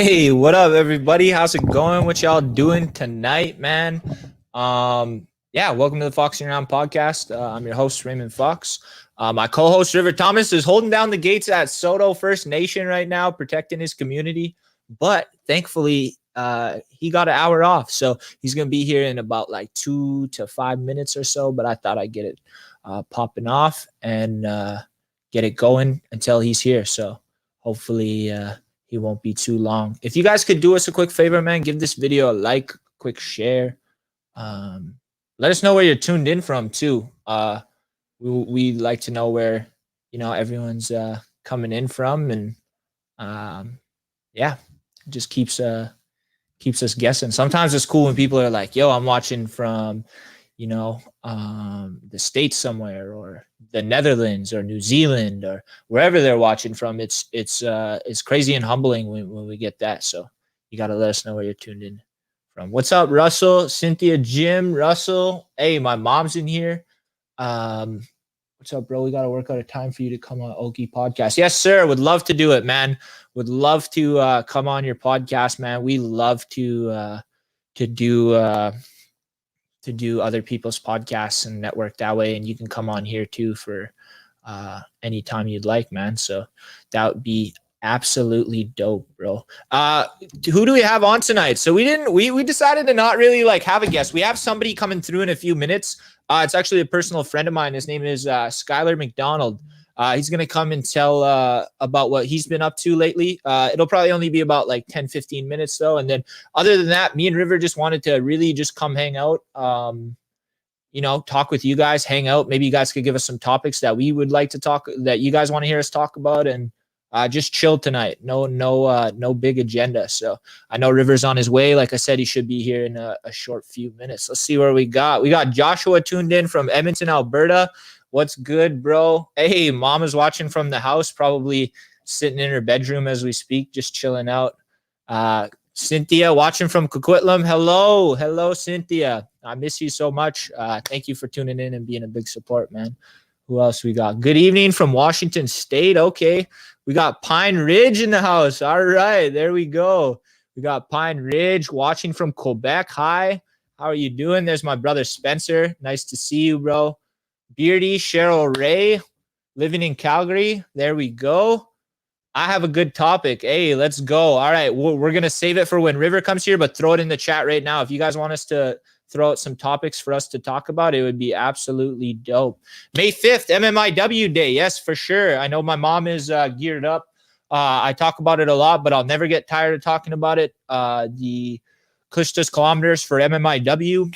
Hey, what up, everybody? How's it going? What y'all doing tonight, man? Welcome to the Foxing Around podcast. I'm your host, Raymond Fox. My co-host, River Thomas, is holding down the gates at Soto First Nation right now, protecting his community. But thankfully, he got an hour off, so he's gonna be here in about like 2 to 5 minutes or so. But I thought I'd get it popping off and get it going until he's here. So hopefully. He won't be too long. If you guys could do us a quick favor, man, give this video a like, quick share. Let us know where you're tuned in from too. We like to know where everyone's coming in from, and it just keeps us guessing. Sometimes it's cool when people are like, "Yo, I'm watching from the States somewhere, or the Netherlands, or New Zealand, or wherever they're watching from." It's crazy and humbling when we get that. So you got to let us know where you're tuned in from. What's up, Russell, Cynthia, Jim, Russell? Hey, my mom's in here. What's up, bro? We got to work out a time for you to come on Okie podcast. Yes, sir. Would love to do it, man. Would love to come on your podcast, man. We love to do other people's podcasts and network that way. And you can come on here too for anytime you'd like, man. So that would be absolutely dope, bro. Who do we have on tonight? So we decided to not really like have a guest. We have somebody coming through in a few minutes. It's actually a personal friend of mine. His name is Skylar McDonald. He's going to come and tell about what he's been up to lately. It'll probably only be about like 10, 15 minutes though. And then other than that, me and River just wanted to really just come hang out, talk with you guys, hang out. Maybe you guys could give us some topics that we would like to talk, that you guys want to hear us talk about, and just chill tonight. No big agenda. So I know River's on his way. Like I said, he should be here in a short few minutes. Let's see where we got. We got Joshua tuned in from Edmonton, Alberta. What's good, bro? Hey, mom is watching from the house, probably sitting in her bedroom as we speak, just chilling out. Cynthia watching from Coquitlam. Hello, Cynthia. I miss you so much. Thank you for tuning in and being a big support, man. Who else we got? Good evening from Washington State. Okay. We got Pine Ridge in the house. All right, there we go. We got Pine Ridge watching from Quebec. Hi, how are you doing? There's my brother Spencer. Nice to see you, bro. Beardy, Cheryl Ray, living in Calgary. There we go. I have a good topic. Hey, let's go. All right, we're going to save it for when River comes here, but throw it in the chat right now. If you guys want us to throw out some topics for us to talk about, it would be absolutely dope. May 5th, MMIW Day. Yes, for sure. I know my mom is geared up. I talk about it a lot, but I'll never get tired of talking about it. The Clistus Kilometers for MMIW.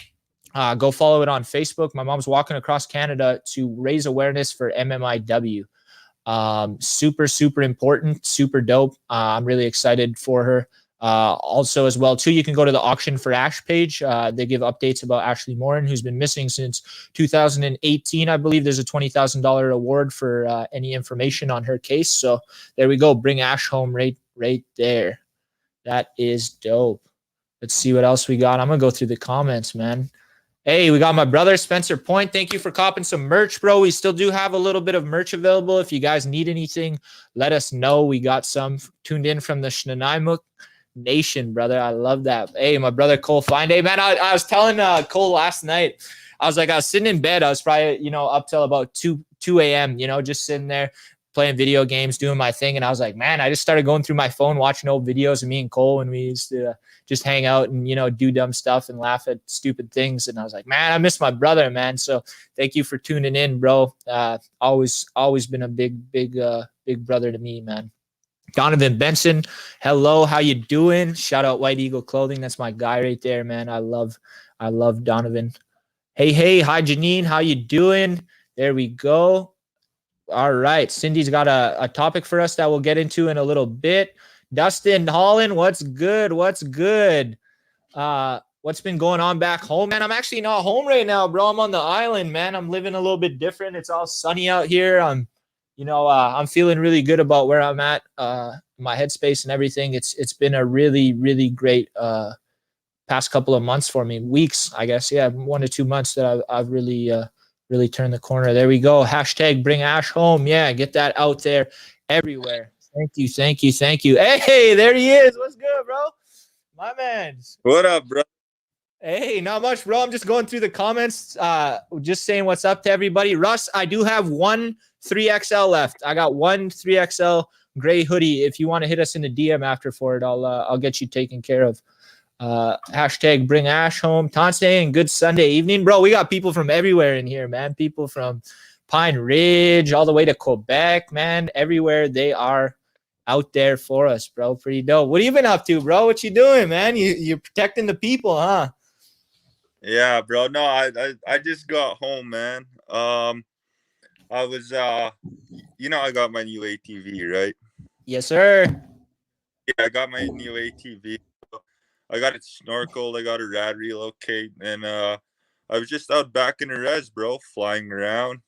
Go follow it on Facebook. My mom's walking across Canada to raise awareness for MMIW. Super, super important, super dope. I'm really excited for her. Also as well too, you can go to the Auction for Ash page. They give updates about Ashley Morin, who's been missing since 2018. I believe there's a $20,000 award for any information on her case. So there we go. Bring Ash home right there. That is dope. Let's see what else we got. I'm gonna go through the comments, man. Hey, we got my brother, Spencer Point. Thank you for copping some merch, bro. We still do have a little bit of merch available. If you guys need anything, let us know. We got some tuned in from the Snuneymuxw Nation, brother. I love that. Hey, my brother, Cole Fine. Hey, man, I was telling Cole last night, I was sitting in bed. I was probably, up till about 2 a.m., just sitting there playing video games, doing my thing. And I was like, man, I just started going through my phone, watching old videos of me and Cole when we used to just hang out and, do dumb stuff and laugh at stupid things. And I was like, man, I miss my brother, man. So thank you for tuning in, bro. Always been a big brother to me, man. Donovan Benson. Hello. How you doing? Shout out White Eagle Clothing. That's my guy right there, man. I love Donovan. Hey. Hi, Janine. How you doing? There we go. All right. Cindy's got a topic for us that we'll get into in a little bit. Dustin Holland, what's good? What's been going on back home, man? I'm actually not home right now, bro. I'm on the island, man. I'm living a little bit different. It's all sunny out here. I'm feeling really good about where I'm at, my headspace and everything. It's been a really, really great past couple of months for me. Weeks, I guess. Yeah, 1 to 2 months that I've really turned the corner. There we go. Hashtag bring Ash home. Yeah, get that out there everywhere. Thank you. Hey, there he is. What's good, bro? My man. What up, bro? Hey, not much, bro. I'm just going through the comments, just saying what's up to everybody. Russ, I do have one 3XL left. I got one 3XL gray hoodie. If you want to hit us in the DM after for it, I'll get you taken care of. Hashtag bring Ash home. Tonse and good Sunday evening, bro. We got people from everywhere in here, man. People from Pine Ridge all the way to Quebec, man. Everywhere they are out there for us, bro. Pretty dope. What have you been up to, bro? What you doing, man? You're protecting the people, huh? Yeah, bro. No, I just got home, man. I was I got my new ATV, right? Yes, sir. Yeah, I got my new ATV. I got it snorkeled, I got a rad relocate, and I was just out back in the res, bro, flying around,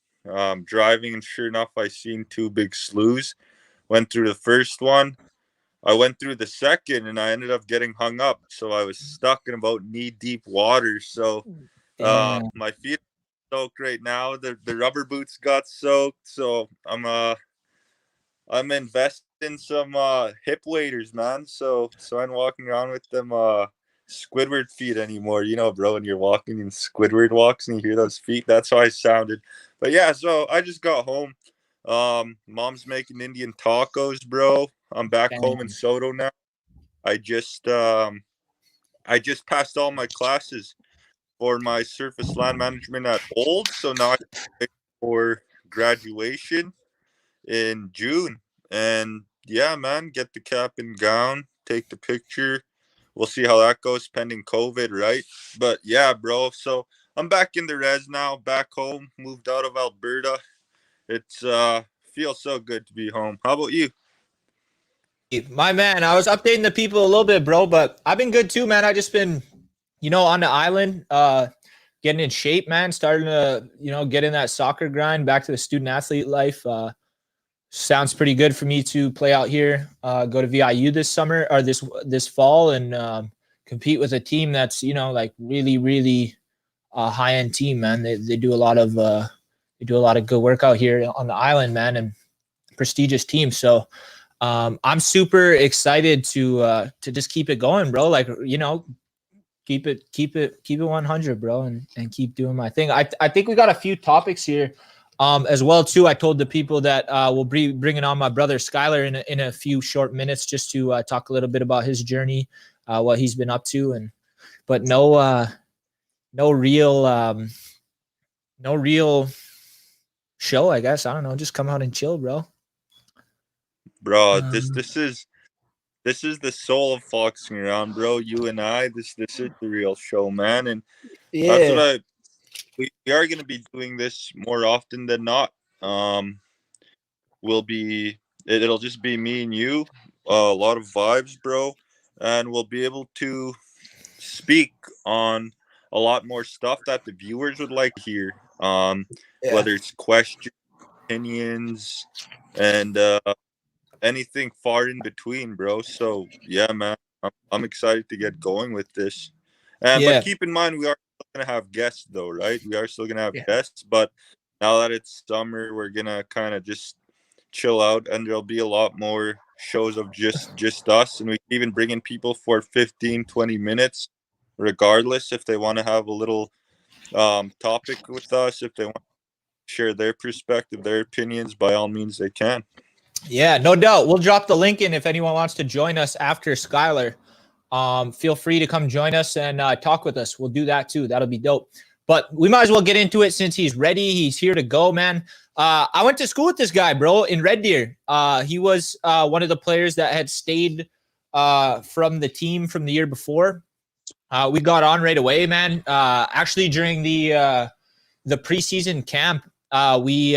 driving, and sure enough, I seen two big sloughs. Went through the first one. I went through the second, and I ended up getting hung up. So I was stuck in about knee-deep water. So my feet are soaked right now. The rubber boots got soaked. So I'm investing some hip waders, man. So I'm walking around with them Squidward feet anymore. You know, bro, when you're walking in Squidward walks and you hear those feet, that's how I sounded. But yeah, so I just got home. Mom's making Indian tacos, bro. I'm back home in Soto now. I just passed all my classes for my surface land management at Old, so now I'm for graduation in June. And yeah, man, get the cap and gown, take the picture. We'll see how that goes pending COVID, right? But yeah, bro. So I'm back in the res now, back home, moved out of Alberta. It's feels so good to be home. How about you? My man, I was updating the people a little bit, bro, but I've been good too, man. I just been, on the island, getting in shape, man. Starting to, get in that soccer grind, back to the student athlete life. Sounds pretty good for me to play out here, go to VIU this summer or this fall, and compete with a team that's, like really, really high end team, man. They do a lot of good work out here on the island, man, and prestigious team. So I'm super excited to just keep it going, bro. Like, keep it 100, bro, and keep doing my thing. I think we got a few topics here as well too. I told the people that we'll be bringing on my brother Skylar in a few short minutes just to talk a little bit about his journey, what he's been up to, but no real show, I guess. I don't know, just come out and chill, bro. Bro, this is the soul of foxing around, bro. You and I, this is the real show, man. And that's what we are going to be doing this more often than not. It'll just be me and you, a lot of vibes, bro, and we'll be able to speak on a lot more stuff that the viewers would like to hear. Whether it's questions, opinions, and anything far in between, bro. So yeah, man, I'm excited to get going with this. But keep in mind, we are still gonna have guests, though, right? We are still gonna have guests, but now that it's summer, we're gonna kind of just chill out, and there'll be a lot more shows of just us, and we can even bring in people for 15-20 minutes, regardless if they want to have a little topic with us, if they want to share their perspective, their opinions. By all means, they can. Yeah, no doubt. We'll drop the link in if anyone wants to join us after Skylar. Feel free to come join us and talk with us. We'll do that too. That'll be dope. But we might as well get into it since he's ready. He's here to go, man. I went to school with this guy, bro, in Red Deer. He was one of the players that had stayed from the team from the year before. We got on right away, man. Actually, during the preseason camp, we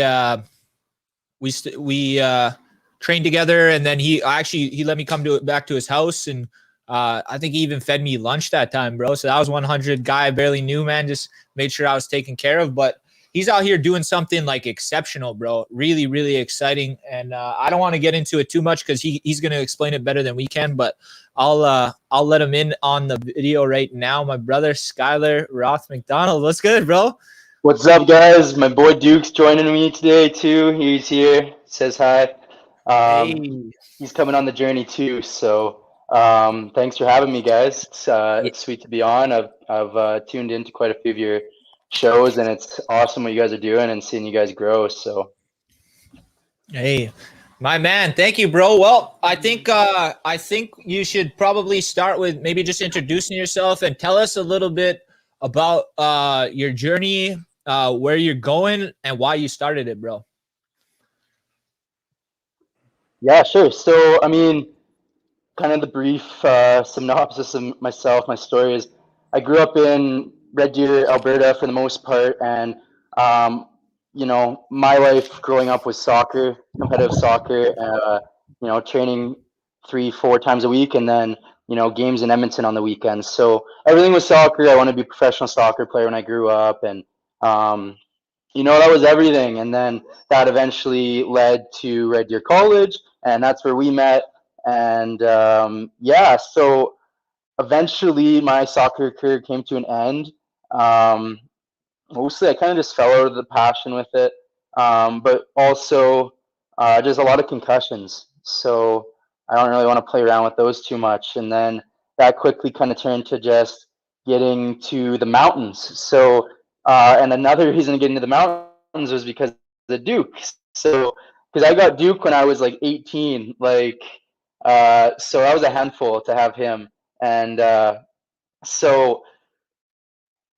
trained together, and then he let me come back to his house, and I think he even fed me lunch that time, bro. So that was 100 guy I barely knew, man. Just made sure I was taken care of. But he's out here doing something like exceptional, bro. Really, really exciting. And I don't want to get into it too much because he's going to explain it better than we can. But I'll let him in on the video right now. My brother Skylar Roth McDonald. What's good, bro? What's up, guys? My boy Duke's joining me today too. He's here. Says hi. Hey. He's coming on the journey too. So thanks for having me, guys. It's sweet to be on. I've tuned into quite a few of your shows, and it's awesome what you guys are doing and seeing you guys grow. So Hey, my man. Thank you, bro. Well, I think you should probably start with maybe just introducing yourself and tell us a little bit about your journey, where you're going, and why you started it, bro. yeah, sure. So I mean, kind of the brief synopsis of myself, my story is I grew up in Red Deer, Alberta for the most part. And, my life growing up was soccer, competitive soccer, training 3, 4 times a week, and then, games in Edmonton on the weekends. So everything was soccer. I wanted to be a professional soccer player when I grew up. And, that was everything. And then that eventually led to Red Deer College, and that's where we met. And so eventually my soccer career came to an end. Mostly I kind of just fell out of the passion with it, but also just a lot of concussions. So I don't really want to play around with those too much. And then that quickly kind of turned to just getting to the mountains. So, and another reason getting to the mountains was because of the Duke. So, because I got Duke when I was like 18, so I was a handful to have him. And so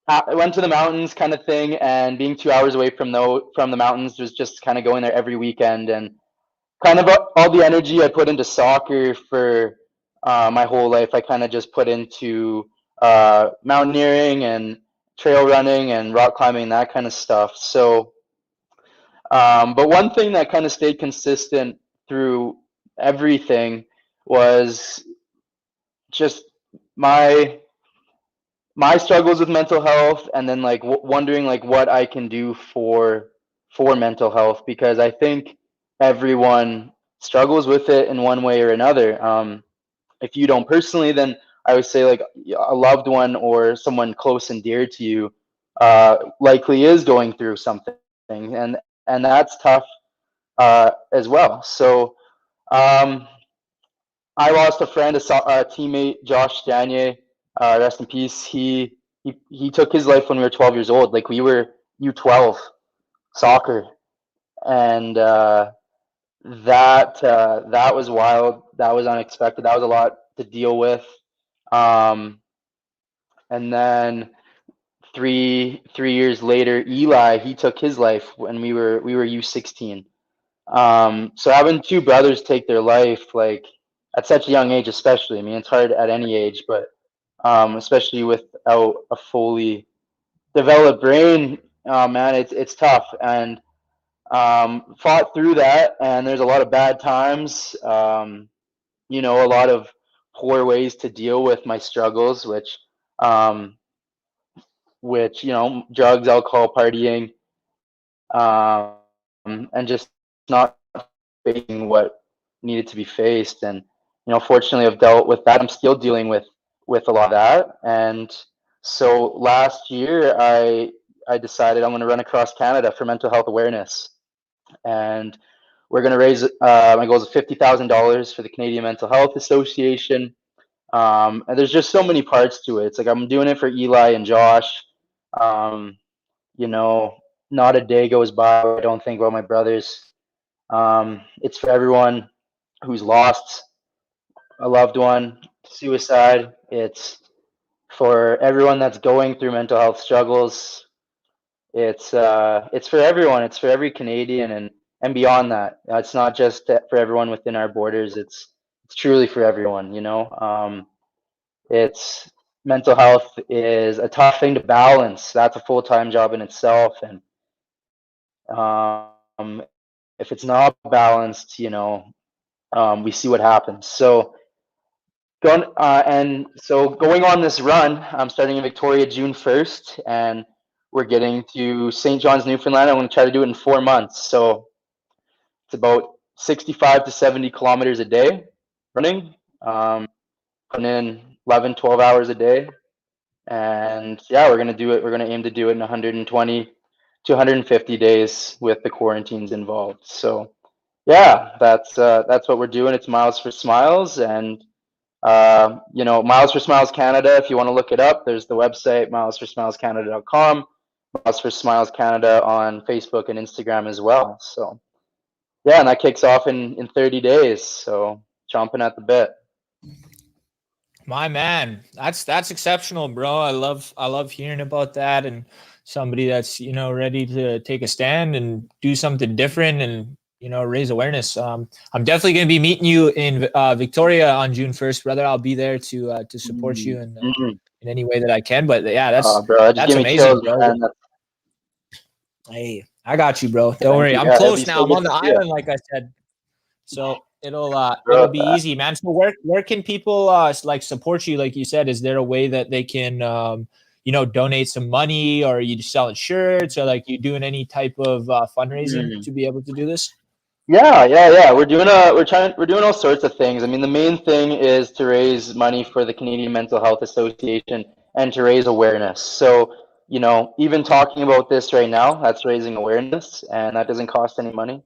I went to the mountains kind of thing, and being 2 hours away from the mountains was just kind of going there every weekend. And kind of all the energy I put into soccer for my whole life, I kind of just put into mountaineering and trail running and rock climbing, that kind of stuff. So, but one thing that kind of stayed consistent through everything was just my struggles with mental health, and then like wondering like what I can do for mental health, because I think everyone struggles with it in one way or another. If you don't personally, then I would say like a loved one or someone close and dear to you likely is going through something, and that's tough as well. So um, I lost a friend, a teammate, Josh Danier. Rest in peace. He took his life when we were 12 years old. Like we were U12 soccer, and that was wild. That was unexpected. That was a lot to deal with. Um, and then three years later, Eli, he took his life when we were U16. So having two brothers take their life, like at such a young age, especially. I mean, it's hard at any age, but especially without a fully developed brain, man, it's tough. And fought through that. And there's a lot of bad times. A lot of poor ways to deal with my struggles, um, drugs, alcohol, partying, and just not facing what needed to be faced. And fortunately I've dealt with that. I'm still dealing with a lot of that. And so last year I decided I'm going to run across Canada for mental health awareness, and we're going to raise my goal is $50,000 for the Canadian Mental Health Association. And there's just so many parts to it. It's like I'm doing it for Eli and Josh. um, Not a day goes by where I don't think about my brothers. It's for everyone who's lost a loved one to suicide. It's for everyone that's going through mental health struggles. It's for everyone. It's for every Canadian, and beyond that. It's not just for everyone within our borders. It's truly for everyone. It's mental health is a tough thing to balance. That's a full-time job in itself, and if it's not balanced, we see what happens. So going on this run, I'm starting in Victoria June 1st, and we're getting to St. John's, Newfoundland. I'm going to try to do it in 4 months. So it's about 65 to 70 kilometers a day running, putting in 11, 12 hours a day. And yeah, we're going to do it. We're going to aim to do it in 120 to 150 days with the quarantines involved. So yeah, that's what we're doing. It's Miles for Smiles, and Miles for Smiles Canada. If you want to look it up, there's the website milesforsmilescanada.com. Miles for Smiles Canada on Facebook and Instagram as well. So yeah, and that kicks off in 30 days. So chomping at the bit. My man, that's exceptional, bro. I love hearing about that, and somebody that's ready to take a stand and do something different and raise awareness. I'm definitely gonna be meeting you in Victoria on June 1st, brother. I'll be there to support you in any way that I can. But yeah, Bro, that just that's give me amazing, chills, bro. man. Hey, I got you, bro. Don't Thank worry. you. I'm Yeah, at close least now. I I'm get on the to see it. island, like I said. So it'll Bro, be easy, man. So where can people like support you? Like you said, is there a way that they can donate some money, or you just selling shirts, or like you doing any type of fundraising to be able to do this? Yeah. We're doing all sorts of things. I mean, the main thing is to raise money for the Canadian Mental Health Association and to raise awareness. So, even talking about this right now, that's raising awareness, and that doesn't cost any money.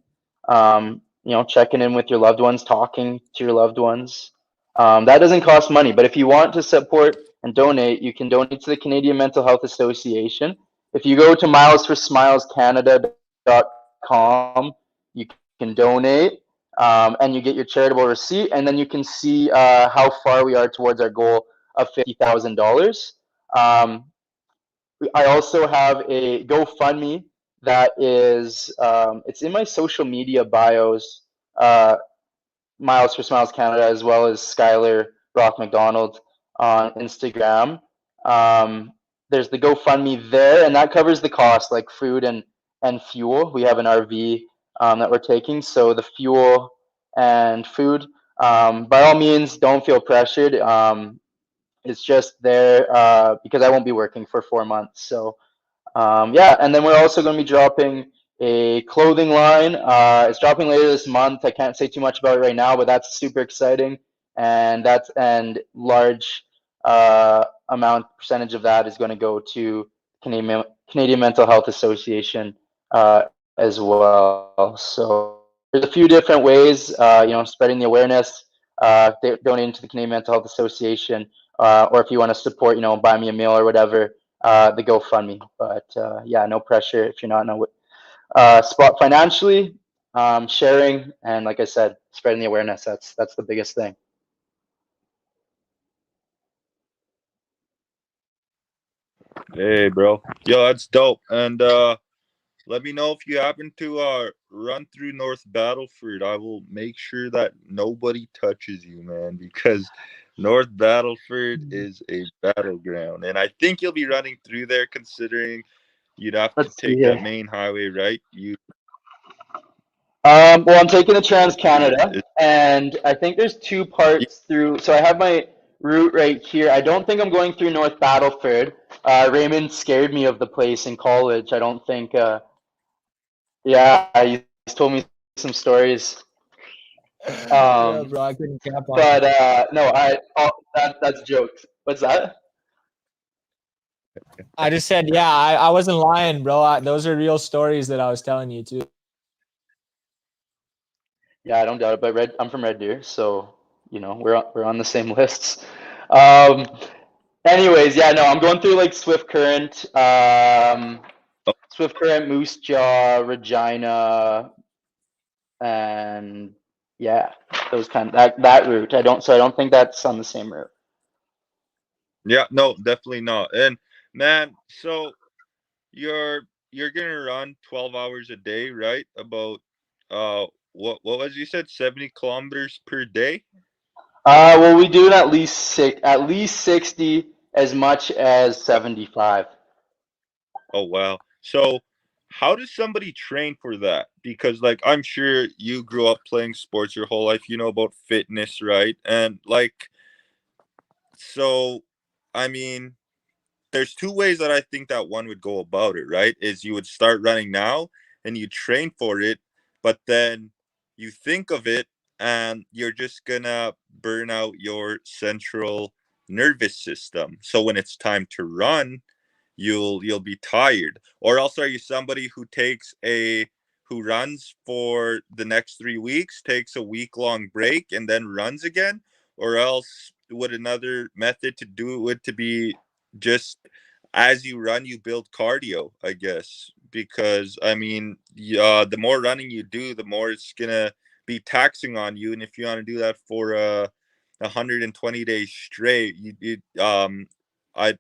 Checking in with your loved ones, talking to your loved ones, that doesn't cost money. But if you want to support and donate, you can donate to the Canadian Mental Health Association. If you go to milesforsmilescanada.com, you can donate, and you get your charitable receipt, and then you can see how far we are towards our goal of $50,000. I also have a GoFundMe that is it's in my social media bios. Miles for Smiles Canada, as well as Skylar Rock McDonald on Instagram. There's the GoFundMe there, and that covers the cost, like food and fuel. We have an RV that we're taking, so the fuel and food. By all means, don't feel pressured. It's just there because I won't be working for 4 months. So yeah, and then we're also going to be dropping a clothing line. It's dropping later this month. I can't say too much about it right now, but that's super exciting, and large percentage of that is going to go to Canadian Mental Health Association as well. So there's a few different ways, spreading the awareness, donating to the Canadian Mental Health Association, or if you want to support, buy me a meal or whatever, the GoFundMe. But yeah, no pressure if you're not in a spot financially. Sharing, and like I said, spreading the awareness. That's the biggest thing. Hey, bro. Yo, that's dope. And let me know if you happen to run through North Battleford. I will make sure that nobody touches you, man, because North Battleford is a battleground. And I think you'll be running through there, considering you'd have to Let's see take here. that main highway, right? Well, I'm taking the Trans Canada, and I think there's two parts through. So I have my route right here. I don't think I'm going through North Battleford. Raymond scared me of the place in college. I don't think. Yeah, he's told me some stories. Yeah, bro, I couldn't cap on it. But no, that's jokes. What's that? I just said, yeah, I wasn't lying, bro. Those are real stories that I was telling you too. Yeah, I don't doubt it. But I'm from Red Deer, so we're on the same lists. Um, anyways, yeah, no, I'm going through like Swift Current, Moose Jaw, Regina, and yeah, those that route. I don't think that's on the same route. Yeah, no, definitely not. And man, so you're gonna run 12 hours a day, right? About what was you said, 70 kilometers per day? Well, we do at least 60, as much as 75. Oh wow. So how does somebody train for that? Because like I'm sure you grew up playing sports your whole life, you know about fitness, right? And like so I mean there's two ways that I think that one would go about it, right? Is you would start running now and you train for it, but then you think of it and you're just gonna burn out your central nervous system. So when it's time to run, you'll be tired. Or else are you somebody who runs for the next 3 weeks, takes a week-long break, and then runs again? Or else would another method to do it would to be just as you run, you build cardio, I guess. Because, I mean, the more running you do, the more it's going to be taxing on you. And if you want to do that for 120 days straight, I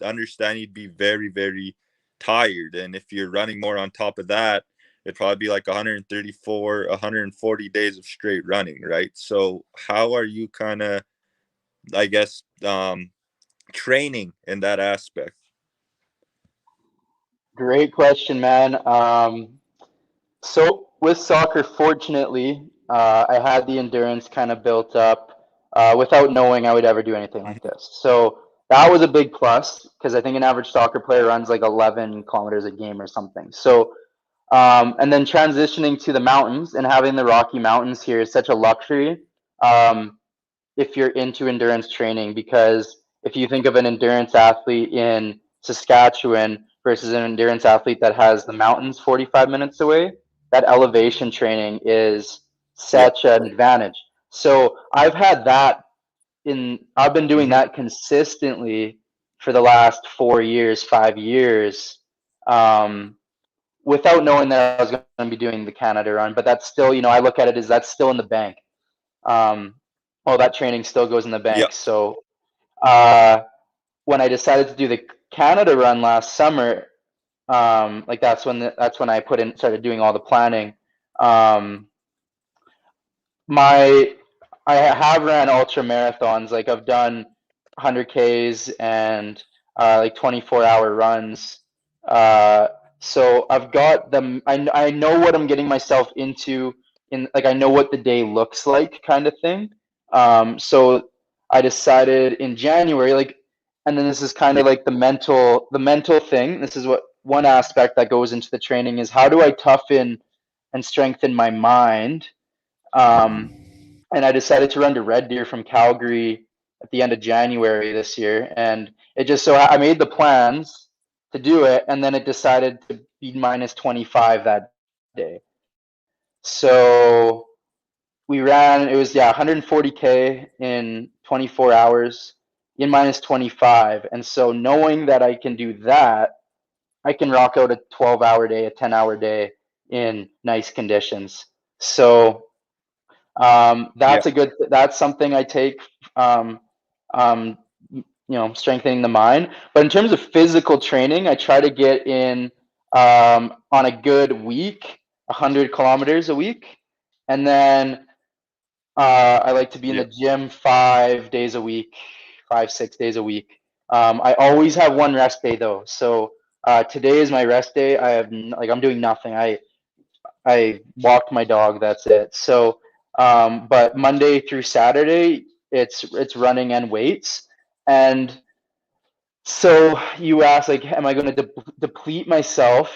understand you'd be very, very tired. And if you're running more on top of that, it'd probably be like 134, 140 days of straight running, right? So how are you kind of, I guess, training in that aspect? Great question, man. So with soccer, fortunately, I had the endurance kind of built up without knowing I would ever do anything like this. So that was a big plus because I think an average soccer player runs like 11 kilometers a game or something. So, and then transitioning to the mountains and having the Rocky Mountains here is such a luxury if you're into endurance training, because if you think of an endurance athlete in Saskatchewan versus an endurance athlete that has the mountains 45 minutes away, that elevation training is such an advantage. So I've been doing that consistently for the last 4 years, 5 years, without knowing that I was going to be doing the Canada run. But that's still, I look at it as that's still in the bank. All that training still goes in the bank. Yeah. So when I decided to do the Canada run last summer, like that's when I started doing all the planning. I have ran ultra marathons. Like I've done 100Ks and like 24-hour runs. So I've got them. I know what I'm getting myself into. I know what the day looks like, kind of thing. So I decided in January, and then this is kind of like the mental thing. This is what one aspect that goes into the training is how do I toughen and strengthen my mind. And I decided to run to Red Deer from Calgary at the end of January this year, and it just so I made the plans to do it, and then it decided to be minus 25 that day. So we ran. It was 140K in 24 hours in minus 25, and so knowing that I can do that, I can rock out a 12-hour day, a 10-hour day in nice conditions. So that's something I take, strengthening the mind. But in terms of physical training, I try to get in on a good week, 100 kilometers a week. And then I like to be in the gym 5 days a week, 6 days a week. I always have one rest day though. So today is my rest day. I'm doing nothing. I walked my dog. That's it. So, but Monday through Saturday, it's running and weights. And so you ask, like, am I going to deplete myself?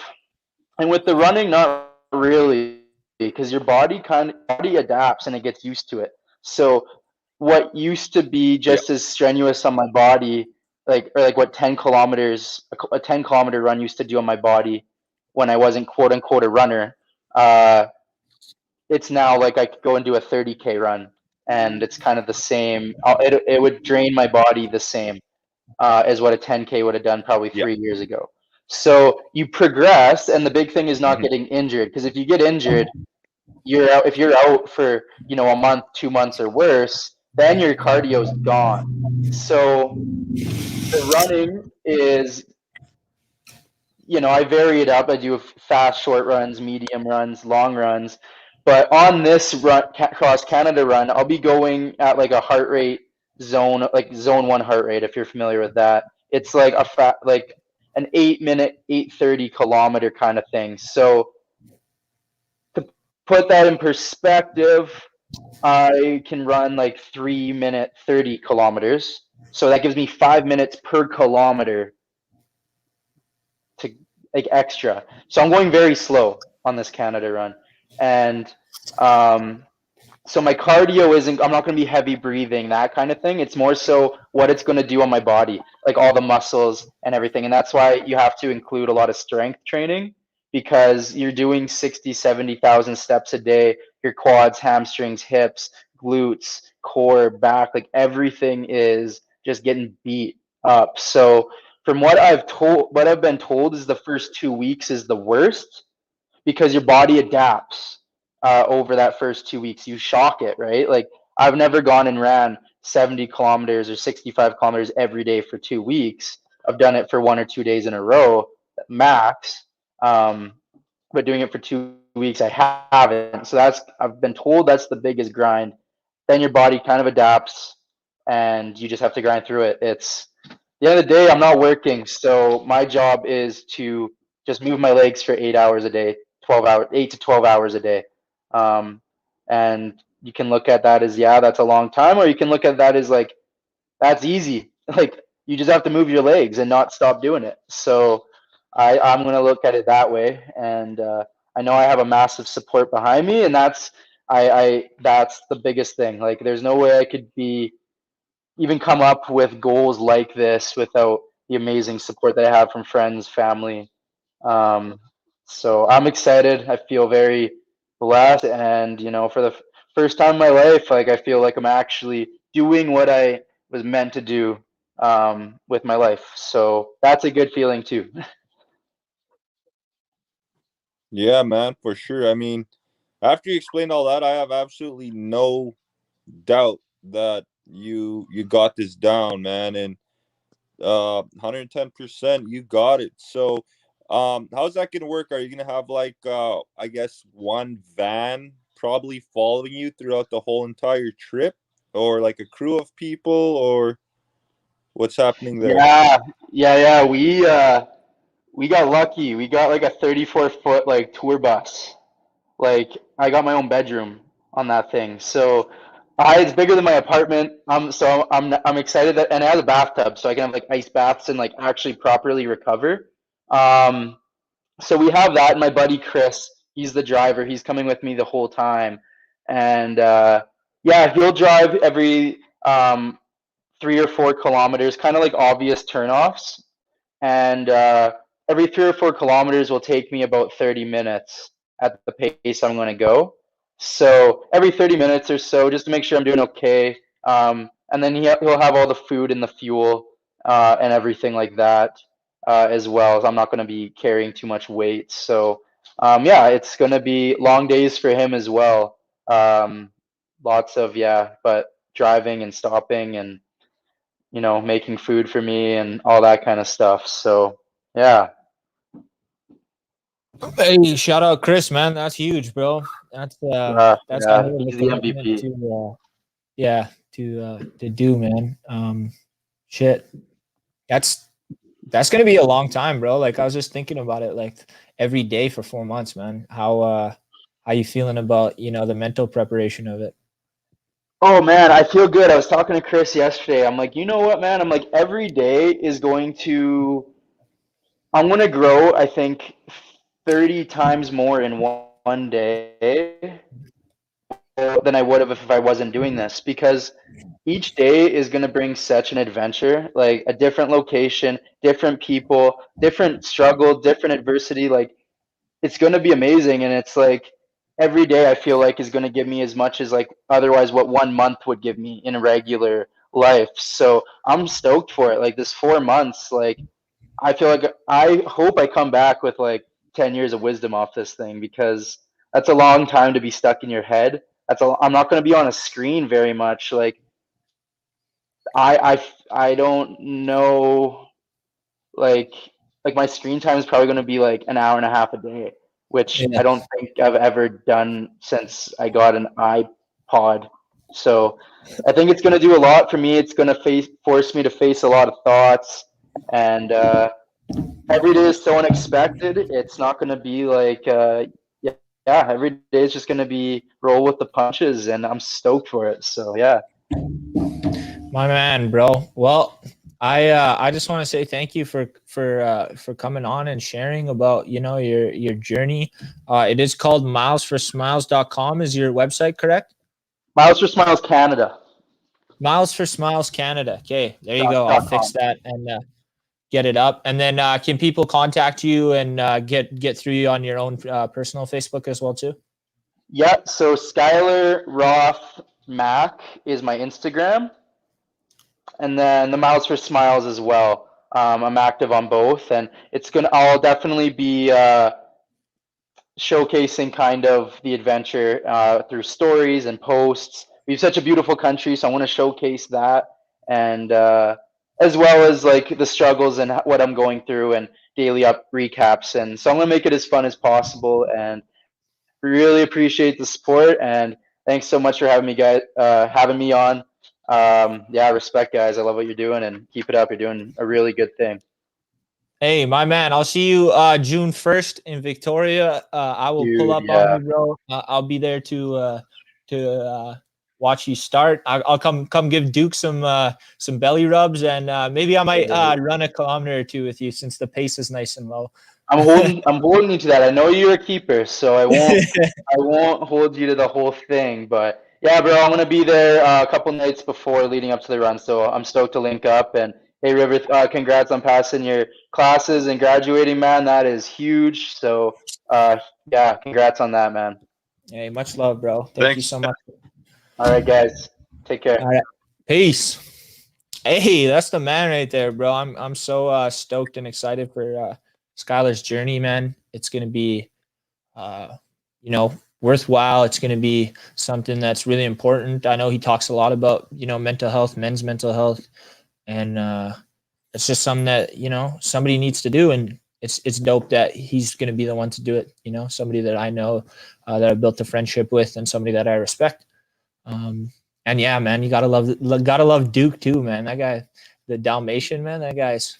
And with the running, not really, because your body adapts and it gets used to it. So what used to be just as strenuous on my body, like what 10 kilometers, a 10-kilometer run used to do on my body when I wasn't quote unquote a runner. It's now like I could go and do a 30K run, and it's kind of the same. It would drain my body the same as what a 10K would have done probably 3 years ago. So you progress, and the big thing is not getting injured, because if you get injured, you're out. If you're out for a month, 2 months, or worse, then your cardio's gone. So the running is, I vary it up. I do fast, short runs, medium runs, long runs. But on this cross Canada run, I'll be going at like a heart rate zone, like zone 1 heart rate, if you're familiar with that. It's like an 8-minute, 8:30 kilometer kind of thing. So to put that in perspective, I can run like 3-minute 30 kilometers. So that gives me 5 minutes per kilometer to extra. So I'm going very slow on this Canada run. And so my cardio I'm not going to be heavy breathing, that kind of thing. It's more so what it's going to do on my body, like all the muscles and everything. And that's why you have to include a lot of strength training, because you're doing 60, 70,000 steps a day. Your quads, hamstrings, hips, glutes, core, back, like everything is just getting beat up. So from what I've been told is the first 2 weeks is the worst because your body adapts over that first 2 weeks. You shock it, right? Like I've never gone and ran 70 kilometers or 65 kilometers every day for 2 weeks. I've done it for 1 or 2 days in a row, max. But doing it for 2 weeks, I haven't. So I've been told that's the biggest grind. Then your body kind of adapts, and you just have to grind through it. It's the end of the day. I'm not working, so my job is to just move my legs for 8 hours a day, 12 hours, 8 to 12 hours a day. And you can look at that as, yeah, that's a long time, or you can look at that as like, that's easy. Like you just have to move your legs and not stop doing it. So I'm going to look at it that way. And I know I have a massive support behind me, and that's the biggest thing. Like there's no way I could even come up with goals like this without the amazing support that I have from friends, family. So I'm excited. I feel very blessed, and for the first time in my life, like I feel like I'm actually doing what I was meant to do with my life. So that's a good feeling too. Yeah, man, for sure. I mean, after you explained all that, I have absolutely no doubt that you got this down, man, and 110% you got it. So how's that gonna work? Are you gonna have like I guess one van probably following you throughout the whole entire trip, or like a crew of people, or what's happening there? Yeah. We got lucky. We got like a 34-foot like tour bus. Like I got my own bedroom on that thing. So it's bigger than my apartment. So I'm excited that, and it has a bathtub, so I can have like ice baths and like actually properly recover. Um, so we have that. And my buddy Chris, he's the driver. He's coming with me the whole time, and yeah, he'll drive every 3 or 4 kilometers, kind of like obvious turnoffs, and every 3 or 4 kilometers will take me about 30 minutes at the pace I'm going to go. So every 30 minutes or so, just to make sure I'm doing okay. And then he'll have all the food and the fuel and everything like that as well. As I'm not going to be carrying too much weight. So yeah, it's going to be long days for him as well. Lots of, but driving and stopping and making food for me and all that kind of stuff. So yeah. Hey, shout out Chris, man. That's huge, bro. That's Yeah, another he's the commitment MVP. to do, man. Shit. That's gonna be a long time, bro. Like I was just thinking about it, like every day for 4 months, man. How you feeling about the mental preparation of it? Oh man, I feel good. I was talking to Chris yesterday. I'm like, you know what, man? I'm like, every day is I'm gonna grow, I think, 30 times more in one day than I would have if I wasn't doing this, because each day is going to bring such an adventure, like a different location, different people, different struggle, different adversity. Like it's going to be amazing. And it's like every day I feel like is going to give me as much as like otherwise what 1 month would give me in a regular life. So I'm stoked for it. Like this 4 months, like I feel like I hope I come back with like 10 years of wisdom off this thing, because that's a long time to be stuck in your head. I'm not going to be on a screen very much. Like I don't know, like my screen time is probably going to be like an hour and a half a day, which Yeah. I don't think I've ever done since I got an iPod. So I think it's going to do a lot for me. It's going to force me to face a lot of thoughts, and every day is so unexpected. It's not going to be like every day is just going to be roll with the punches, and I'm stoked for it. So yeah. My man, bro. Well, I just want to say thank you for coming on and sharing about your journey. It is called milesforsmiles.com is your website, correct? Miles for Smiles Canada. Miles for Smiles Canada. Okay, there you go. I'll fix that and get it up. And then can people contact you and get through you on your own personal Facebook as well too? Yeah, so Skylar Roth Mac is my Instagram, and then the Miles for Smiles as well. I'm active on both, and I'll definitely be showcasing kind of the adventure through stories and posts. We have such a beautiful country, so I want to showcase that, and as well as like the struggles and what I'm going through and daily up recaps. And so I'm gonna make it as fun as possible, and really appreciate the support. And thanks so much for having me on. Yeah, respect, guys. I love what you're doing, and keep it up. You're doing a really good thing. Hey, my man, I'll see you June 1st in Victoria. I will pull up on you, bro. I'll be there to watch you start. I'll come give Duke some belly rubs, and maybe I might run a kilometer or two with you since the pace is nice and low. I'm holding you to that. I know you're a keeper, so I won't hold you to the whole thing. But yeah, bro, I'm gonna be there a couple nights before leading up to the run, so I'm stoked to link up. And hey, River, congrats on passing your classes and graduating, man. That is huge. So yeah, congrats on that, man. Hey, much love, bro. Thank you so much. All right, guys, take care. All right, peace. Hey, that's the man right there, bro. I'm so stoked and excited for Skylar's journey, man. It's gonna be, worthwhile. It's gonna be something that's really important. I know he talks a lot about mental health, men's mental health, and it's just something that somebody needs to do, and it's dope that he's gonna be the one to do it. Somebody that I know, that I've built a friendship with, and somebody that I respect. And yeah, man, you gotta love Duke too, man. That guy, the Dalmatian, man. That guy's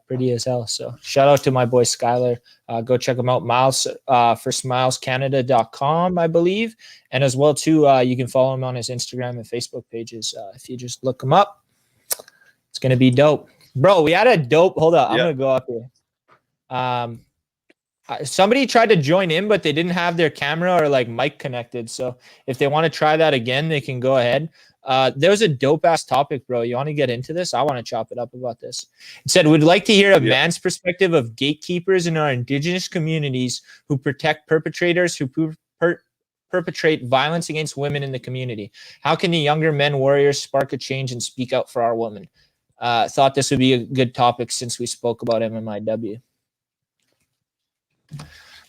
pretty as hell. So shout out to my boy Skylar. Go check him out, Miles for smilescanada.com, I believe. And as well too, you can follow him on his Instagram and Facebook pages. If you just look him up, it's gonna be dope. Bro, we had a dope. Hold up, I'm gonna go up here. Somebody tried to join in, but they didn't have their camera or like mic connected. So if they want to try that again, they can go ahead. There was a dope ass topic, bro. You want to get into this? I want to chop it up about this. It said, we'd like to hear a man's perspective of gatekeepers in our indigenous communities who protect perpetrators who perpetrate violence against women in the community. How can the younger men warriors spark a change and speak out for our women? Thought this would be a good topic since we spoke about MMIW.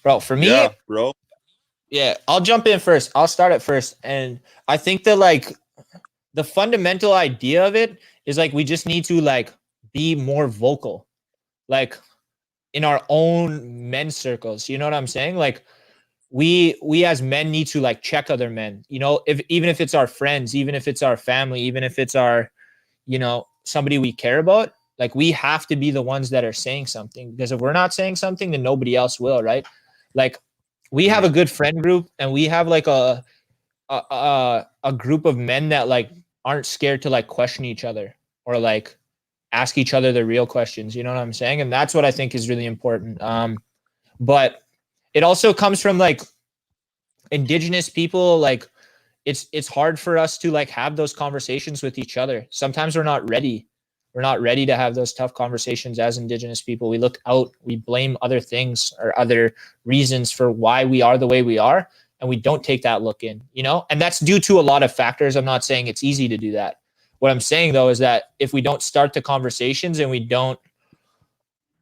Bro, for me, I'll jump in first. I'll start it first. And I think that like the fundamental idea of it is like we just need to like be more vocal, like in our own men's circles. You know what I'm saying? Like we as men need to like check other men, even if it's our friends, even if it's our family, even if it's our, somebody we care about. Like we have to be the ones that are saying something, because if we're not saying something, then nobody else will, right? Like we have a good friend group, and we have like a group of men that like aren't scared to like question each other or like ask each other the real questions. You know what I'm saying? And that's what I think is really important. But it also comes from like indigenous people. Like it's hard for us to like have those conversations with each other. Sometimes we're not ready. We're not ready to have those tough conversations as indigenous people. We look out, we blame other things or other reasons for why we are the way we are. And we don't take that look in, and that's due to a lot of factors. I'm not saying it's easy to do that. What I'm saying though, is that if we don't start the conversations and we don't,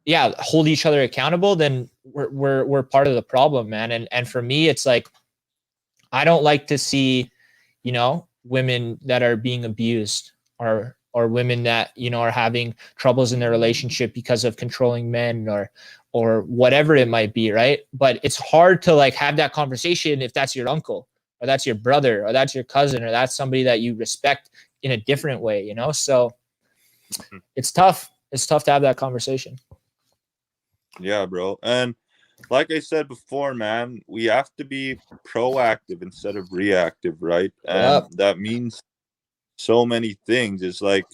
hold each other accountable, then we're part of the problem, man. And for me, it's like, I don't like to see, women that are being abused or women that, are having troubles in their relationship because of controlling men or whatever it might be. Right. But it's hard to like have that conversation if that's your uncle or that's your brother or that's your cousin or that's somebody that you respect in a different way, so it's tough. It's tough to have that conversation. Yeah, bro. And like I said before, man, we have to be proactive instead of reactive. Right. And that means so many things. It's like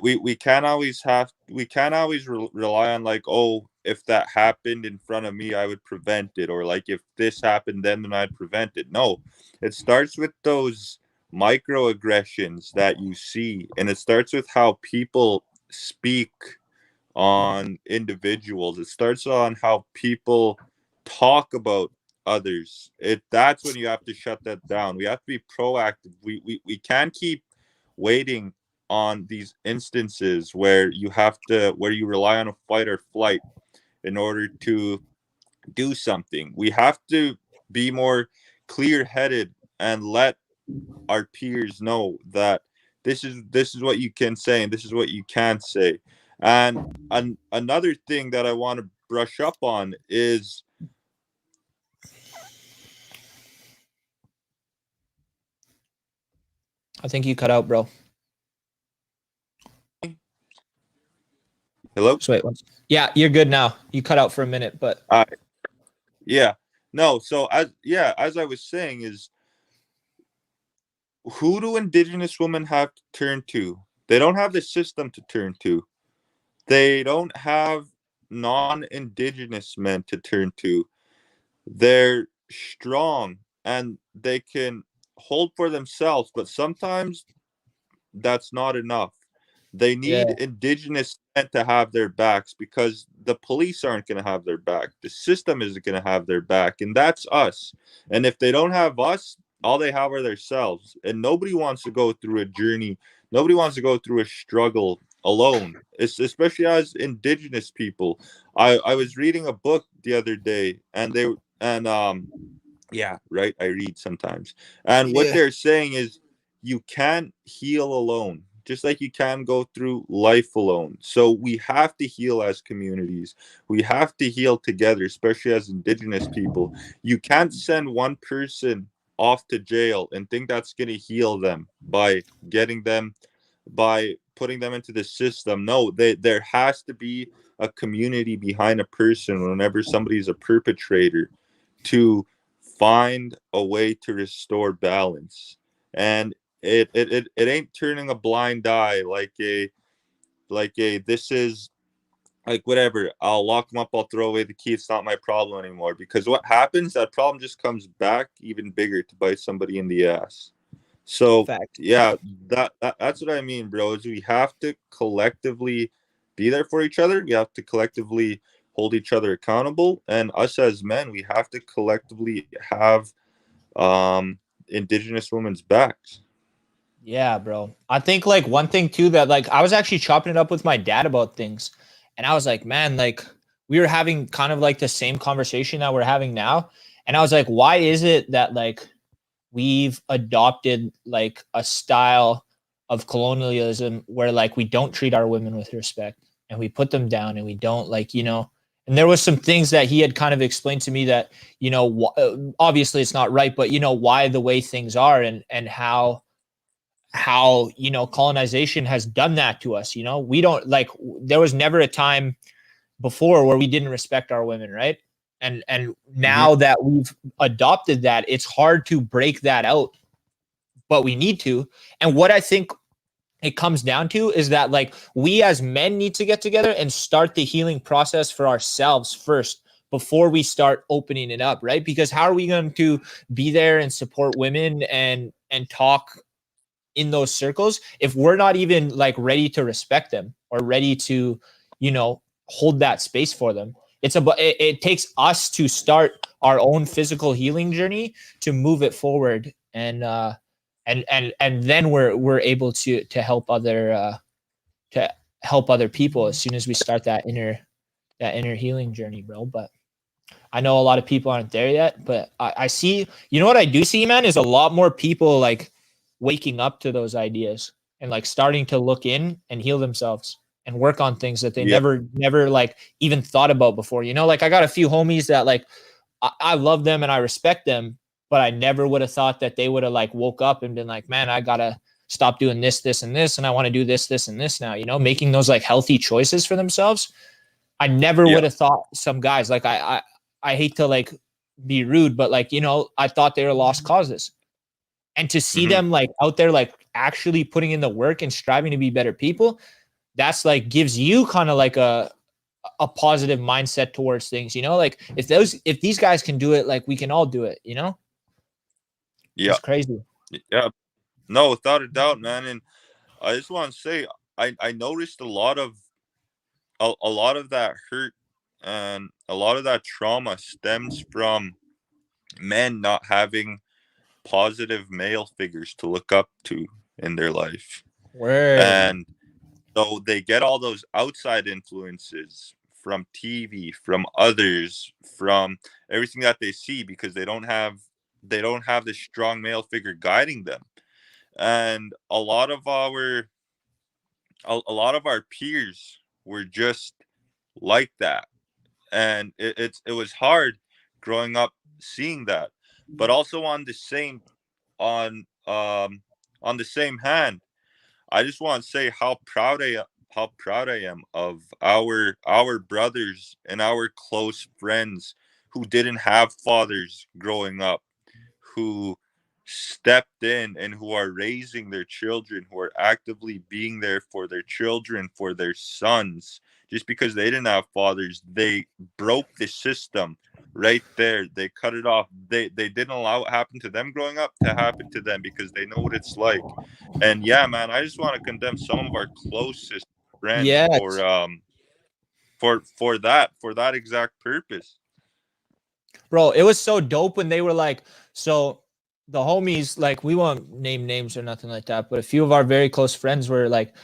we can't always rely on like, oh, if that happened in front of me, I would prevent it, or like if this happened then I'd prevent it. No, it starts with those microaggressions that you see, and it starts with how people speak on individuals. It starts on how people talk about others. That's when you have to shut that down. We have to be proactive. We can't keep waiting on these instances where you rely on a fight or flight in order to do something. We have to be more clear-headed and let our peers know that this is what you can say and this is what you can't say. And another thing that I want to brush up on is I think you cut out, bro. hello. So wait, yeah, you're good now. You cut out for a minute, but Yeah, no. So as I was saying, is who do Indigenous women have to turn to? They don't have the system to turn to. They don't have non-Indigenous men to turn to. They're strong and they can hold for themselves, but sometimes that's not enough. They yeah, need Indigenous men to have their backs because the police aren't going to have their back. The system isn't going to have their back, and that's us. And if they don't have us, all they have are themselves. And nobody wants to go through a journey. Nobody wants to go through a struggle alone. It's especially as Indigenous people. I was reading a book the other day, and yeah, right. I read sometimes. And what yeah, they're saying is you can't heal alone, just like you can go through life alone. So we have to heal as communities. We have to heal together, especially as Indigenous people. You can't send one person off to jail and think that's going to heal them by putting them into the system. No, there has to be a community behind a person whenever somebody's a perpetrator to find a way to restore balance. And it ain't turning a blind eye like a this is like whatever, I'll lock them up, I'll throw away the key, it's not my problem anymore. Because what happens, that problem just comes back even bigger to bite somebody in the ass. So fact. yeah, that's what I mean, bro, is we have to collectively be there for each other. We have to collectively hold each other accountable, and us as men, we have to collectively have Indigenous women's backs. Yeah, bro. I think like one thing too that like I was actually chopping it up with my dad about things, and I was like, man, like we were having kind of like the same conversation that we're having now, and I was like, why is it that like we've adopted like a style of colonialism where like we don't treat our women with respect and we put them down and we don't like, and there was some things that he had kind of explained to me that, obviously it's not right, but why the way things are, and how colonization has done that to us. We don't like, there was never a time before where we didn't respect our women, right? And Mhm. now that we've adopted that, it's hard to break that out, but we need to. And what I think it comes down to is that like we as men need to get together and start the healing process for ourselves first before we start opening it up, right? Because how are we going to be there and support women and talk in those circles if we're not even like ready to respect them or ready to hold that space for them? It takes us to start our own physical healing journey to move it forward, and then we're able to help other people as soon as we start that inner healing journey, bro. But I know a lot of people aren't there yet, but I see, what I do see, man, is a lot more people like waking up to those ideas and like starting to look in and heal themselves and work on things that they Yeah. never like even thought about before. Like I got a few homies that like I love them and I respect them, but I never would have thought that they would have like woke up and been like, man, I gotta stop doing this, and this, and I want to do this, and this now, making those like healthy choices for themselves. I never Yeah. would have thought some guys like I hate to like be rude, but like, I thought they were lost causes. And to see Mhm. them like out there, like actually putting in the work and striving to be better people, that's like gives you kind of like a positive mindset towards things, like if these guys can do it, like we can all do it, Yeah. it's crazy. Yeah. No, without a doubt, man. And I just want to say, I noticed a lot of a lot of that hurt and a lot of that trauma stems from men not having positive male figures to look up to in their life. Word. And so they get all those outside influences from TV, from others, from everything that they see, because they don't have this strong male figure guiding them. And a lot of our peers were just like that. And it was hard growing up seeing that. But also on the same hand, I just want to say how proud I am of our brothers and our close friends who didn't have fathers growing up, who stepped in and who are raising their children, who are actively being there for their children, for their sons. Just because they didn't have fathers, they broke the system right there. They cut it off. They didn't allow what happened to them growing up to happen to them, because they know what it's like. And yeah, man, I just want to condemn some of our closest friends Yes. for that exact purpose. Bro, it was so dope when they were like, so the homies, like, we won't name names or nothing like that, but a few of our very close friends were like,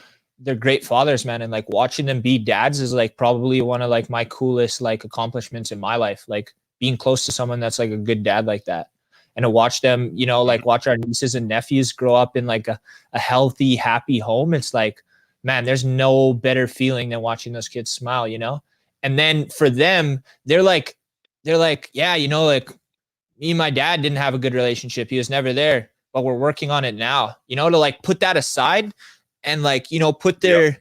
they're great fathers, man. And like watching them be dads is like probably one of like my coolest like accomplishments in my life. Like being close to someone that's like a good dad like that. And to watch them, you know, like watch our nieces and nephews grow up in like a healthy, happy home. It's like, man, there's no better feeling than watching those kids smile, you know? And then for them, they're like, yeah, you know, like me and my dad didn't have a good relationship. He was never there, but we're working on it now, you know, to like put that aside and like, you know, put their,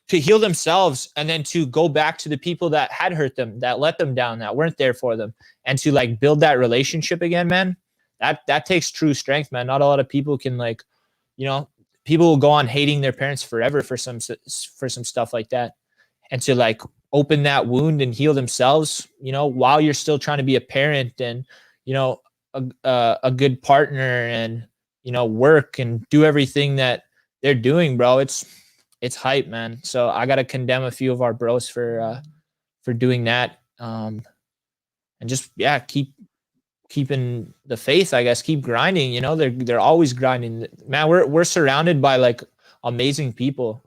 to heal themselves and then to go back to the people that had hurt them, that let them down, that weren't there for them, and to like build that relationship again, man. That takes true strength, man. Not a lot of people can, like, you know, people will go on hating their parents forever for some stuff like that. And to like open that wound and heal themselves, you know, while you're still trying to be a parent and, you know, a good partner and, you know, work and do everything that they're doing, bro. It's hype, man. So I got to condemn a few of our bros for doing that. And just, yeah, keeping the faith, I guess, keep grinding, you know, they're always grinding, man. We're surrounded by like amazing people,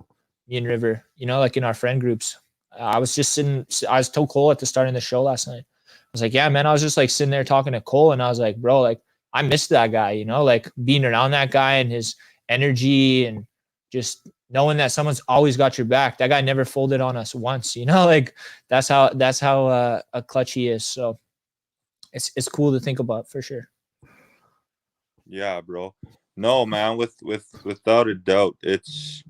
me and River, you know, like in our friend groups. I was told Cole at the start of the show last night, I was like, yeah, man, I was just like sitting there talking to Cole and I was like, bro, like I missed that guy, you know, like being around that guy and his energy and just knowing that someone's always got your back. That guy never folded on us once, you know, like that's how a clutch he is. So it's cool to think about for sure. Yeah, bro. No, man, without a doubt, it's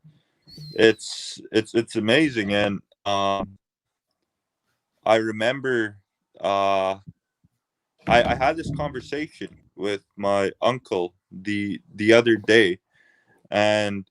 amazing. And I remember I had this conversation with my uncle the other day, and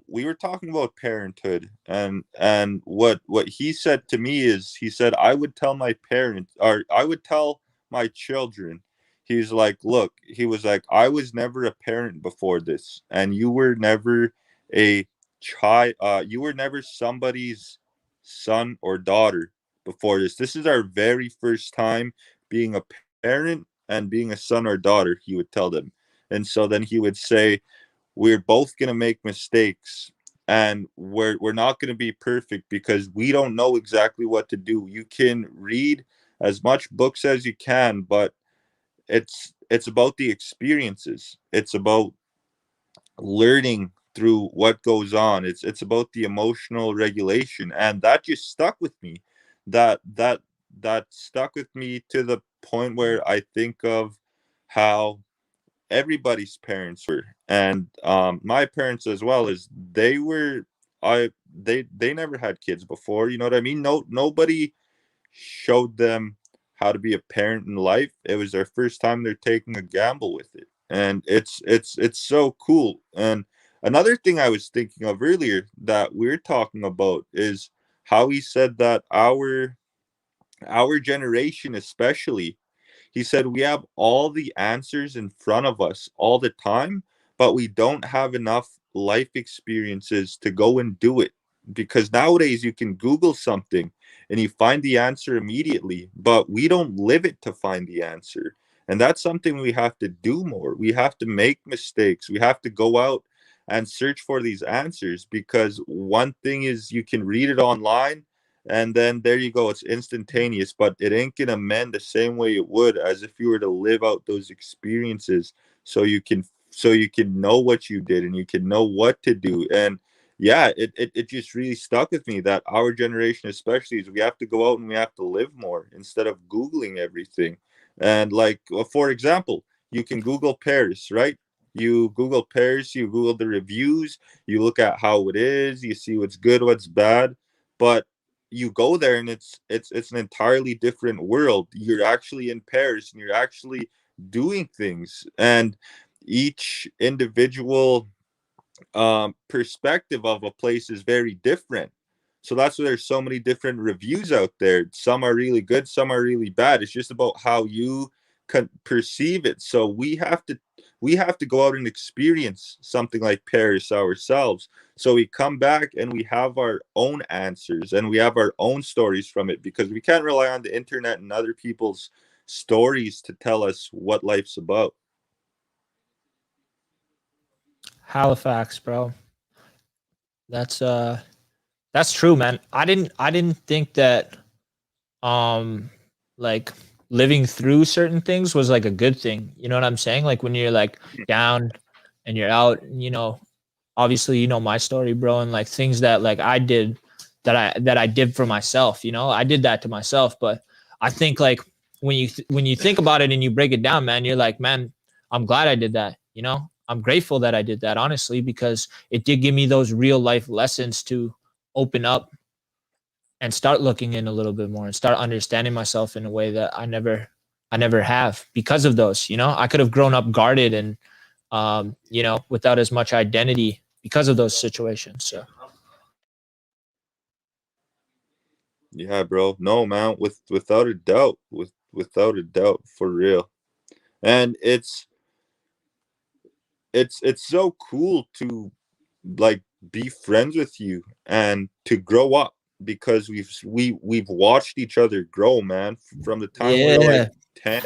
we were talking about parenthood, and what he said to me is, he said, I would tell my parents, or I would tell my children, he's like, look, he was like, I was never a parent before this, and you were never a child, you were never somebody's son or daughter before this. This is our very first time being a parent and being a son or daughter, he would tell them. And so then he would say, we're both going to make mistakes, and we're not going to be perfect because we don't know exactly what to do. You can read as much books as you can, but it's about the experiences. It's about learning through what goes on. It's about the emotional regulation, and that just stuck with me. That stuck with me to the point where I think of how everybody's parents were, and my parents as well, as they were, they never had kids before, you know what I mean? Nobody showed them how to be a parent in life. It was their first time. They're taking a gamble with it, and it's so cool. And another thing I was thinking of earlier that we're talking about is how he said that our generation especially, he said, we have all the answers in front of us all the time, but we don't have enough life experiences to go and do it. because nowadays you can Google something and you find the answer immediately, but we don't live it to find the answer. And that's something we have to do more. We have to make mistakes. We have to go out and search for these answers, because one thing is you can read it online and then there you go, it's instantaneous, but it ain't gonna mend the same way it would as if you were to live out those experiences, so you can know what you did and you can know what to do. And yeah, it just really stuck with me that our generation especially is we have to go out and we have to live more instead of Googling everything. And like, for example, you can Google Paris, right? You Google Paris, you Google the reviews, you look at how it is, you see what's good, what's bad, but you go there and it's an entirely different world. You're actually in Paris and you're actually doing things, and each individual perspective of a place is very different. So that's why there's so many different reviews out there. Some are really good, some are really bad. It's just about how you can perceive it. So we have to go out and experience something like Paris ourselves. So we come back and we have our own answers and we have our own stories from it, because we can't rely on the internet and other people's stories to tell us what life's about. Halifax, bro. That's true, man. I didn't think that like living through certain things was like a good thing. You know what I'm saying? Like when you're like down and you're out, you know, obviously you know my story, bro, and like things that like I did that I did for myself, you know. I did that to myself, but I think like when you think about it and you break it down, man, you're like, man, I'm glad I did that, you know? I'm grateful that I did that, honestly, because it did give me those real life lessons to open up and start looking in a little bit more and start understanding myself in a way that I never have because of those. You know, I could have grown up guarded and you know, without as much identity because of those situations. So yeah, bro. No, man, without a doubt, without a doubt, for real. And it's so cool to like be friends with you and to grow up, because we've watched each other grow, man, from the time we were like 10,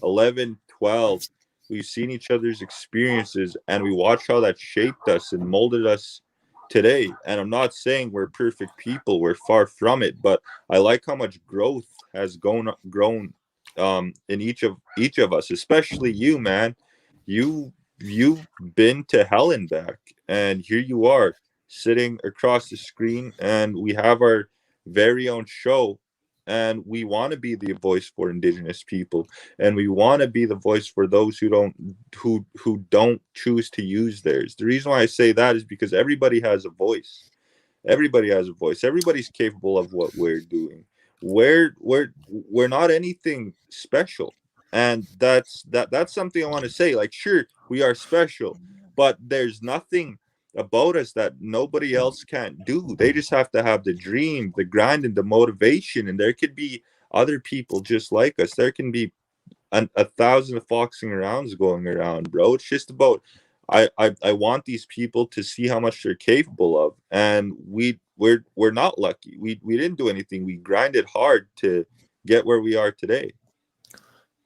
11, 12. We've seen each other's experiences and we watched how that shaped us and molded us today. And I'm not saying we're perfect people, we're far from it, but I like how much growth has grown in each of us, especially you, man. You've been to hell and back, and here you are sitting across the screen, and we have our very own show, and we want to be the voice for Indigenous people, and we want to be the voice for those who don't choose to use theirs. The reason why I say that is because everybody has a voice. Everybody has a voice. Everybody's capable of what we're doing. We're not anything special. And that's something I want to say. Like, sure, we are special, but there's nothing about us that nobody else can't do. They just have to have the dream, the grind, and the motivation. And there could be other people just like us. There can be a thousand foxing arounds going around, bro. It's just about I want these people to see how much they're capable of. And we're not lucky. We didn't do anything. We grinded hard to get where we are today.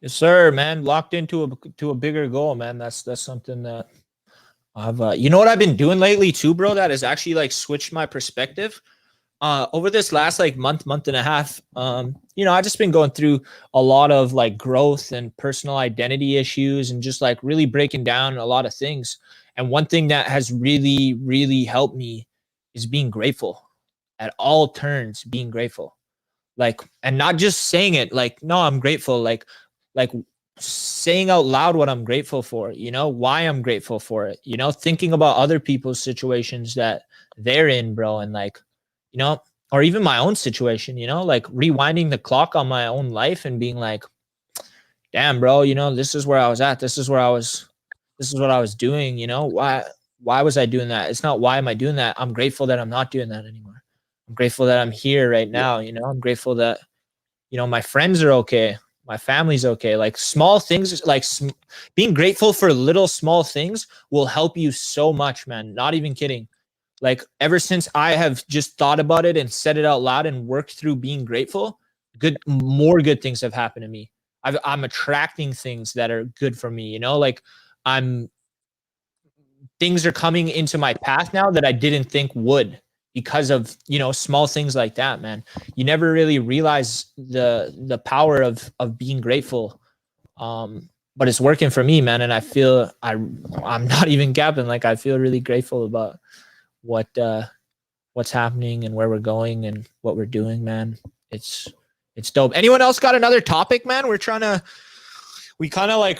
yes, sir, man. Locked into a bigger goal, man. That's something that I've you know what I've been doing lately too, bro, that has actually like switched my perspective. Over this last like month and a half, you know, I just been going through a lot of like growth and personal identity issues and just like really breaking down a lot of things. And one thing that has really helped me is being grateful at all turns, being grateful. Like, and not just saying it like, no, I'm grateful, like saying out loud what I'm grateful for, you know, why I'm grateful for it, you know, thinking about other people's situations that they're in, bro, and like, you know, or even my own situation, you know, like rewinding the clock on my own life and being like, damn, bro, you know, this is where I was at. This is what I was doing, you know, why was I doing that? It's not why am I doing that? I'm grateful that I'm not doing that anymore. I'm grateful that I'm here right now, you know, I'm grateful that, you know, my friends are okay. My family's okay. Like small things, like being grateful for little small things will help you so much, man. Not even kidding. like ever since I have just thought about it and said it out loud and worked through being grateful, more good things have happened to me. I'm attracting things that are good for me, you know, like things are coming into my path now that I didn't think would, because of, you know, small things like that, man. You never really realize the power of being grateful. But it's working for me, man. And I feel I'm not even gapping. Like, I feel really grateful about what's happening and where we're going and what we're doing, man. It's dope. Anyone else got another topic, man? We kind of like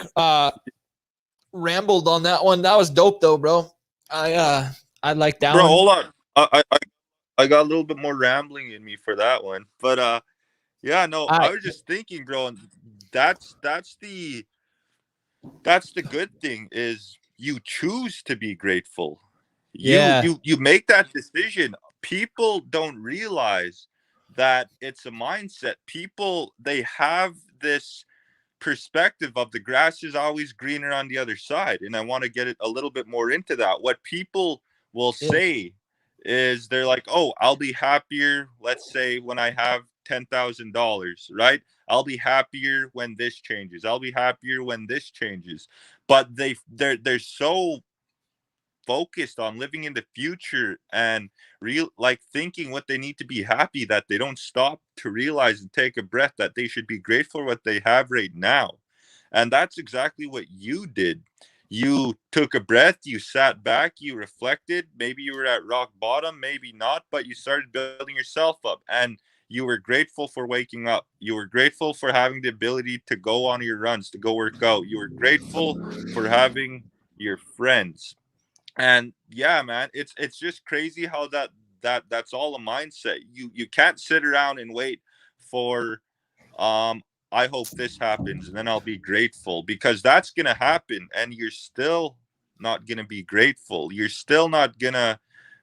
rambled on that one. That was dope though, bro. I like that Bro, one. hold on. I got a little bit more rambling in me for that one. But yeah, no, I was just thinking, bro, and that's the good thing is you choose to be grateful. You make that decision. People don't realize that it's a mindset. People, they have this perspective of the grass is always greener on the other side. And I want to get it a little bit more into that. What people will say is they're like, oh, I'll be happier, let's say, when I have $10,000, right? I'll be happier when this changes. I'll be happier when this changes. But they're so focused on living in the future and thinking what they need to be happy, that they don't stop to realize and take a breath that they should be grateful for what they have right now. And that's exactly what you did. You took a breath, you sat back, you reflected. Maybe you were at rock bottom, maybe not, but you started building yourself up, and you were grateful for waking up. You were grateful for having the ability to go on your runs, to go work out. You were grateful for having your friends. And yeah, man, it's just crazy how that's all a mindset. You can't sit around and wait for I hope this happens and then I'll be grateful, because that's gonna happen and you're still not gonna be grateful. You're still not gonna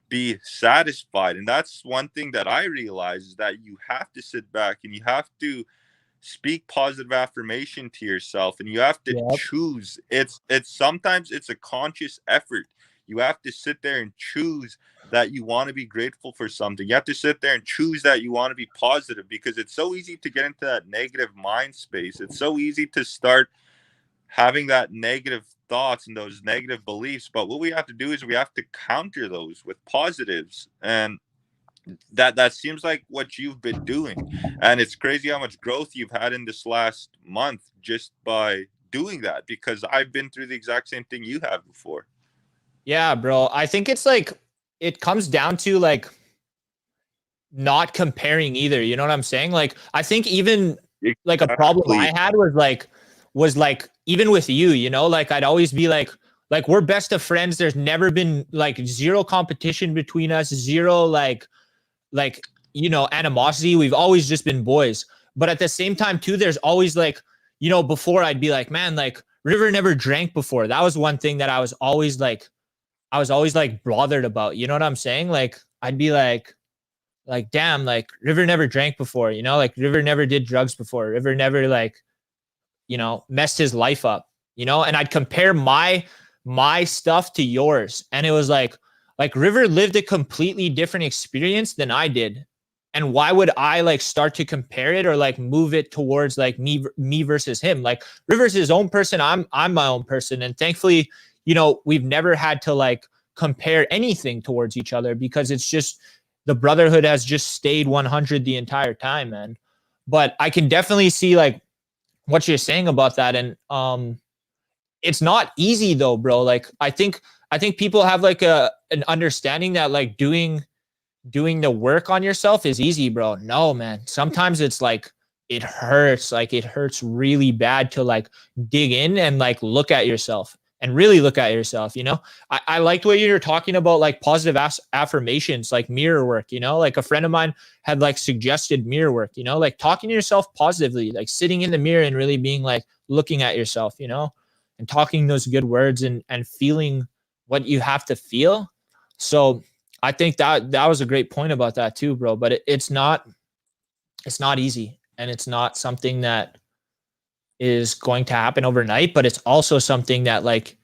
be satisfied. And that's one thing that I realize, is that you have to sit back and you have to speak positive affirmation to yourself, and you have to choose. It's sometimes it's a conscious effort. You have to sit there and choose that you want to be grateful for something. You have to sit there and choose that you want to be positive, because it's so easy to get into that negative mind space. It's so easy to start having that negative thoughts and those negative beliefs. But what we have to do is we have to counter those with positives. And that seems like what you've been doing. And it's crazy how much growth you've had in this last month just by doing that, because I've been through the exact same thing you have before. Yeah, bro. I think it's like, it comes down to like not comparing either. You know what I'm saying? Like, I think even like a problem I had was like, even with you, you know, like I'd always be like we're best of friends. There's never been like zero competition between us, zero like, you know, animosity. We've always just been boys. But at the same time too, there's always like, you know, before I'd be like, man, like River never drank before. That was one thing that I was always like bothered about. You know what I'm saying? Like, I'd be like, damn, like River never drank before, you know, like River never did drugs before. River never like, you know, messed his life up, you know? And I'd compare my stuff to yours. And it was like River lived a completely different experience than I did. And why would I like start to compare it or like move it towards like me versus him? Like, River's his own person. I'm my own person. And thankfully, you know, we've never had to like compare anything towards each other, because it's just, the brotherhood has just stayed 100 the entire time, man. But I can definitely see like what you're saying about that. And it's not easy though, bro. Like, I think people have like an understanding that like doing the work on yourself is easy, bro. No, man. Sometimes it's like, it hurts. Like, it hurts really bad to like dig in and like look at yourself. And really look at yourself, you know? I liked what you were talking about, like positive affirmations, like mirror work, you know? Like a friend of mine had like suggested mirror work, you know? Like talking to yourself positively, like sitting in the mirror and really being like looking at yourself, you know? And talking those good words and feeling what you have to feel. So I think that was a great point about that too, bro. But it's not easy. And it's not something that is going to happen overnight, but it's also something that like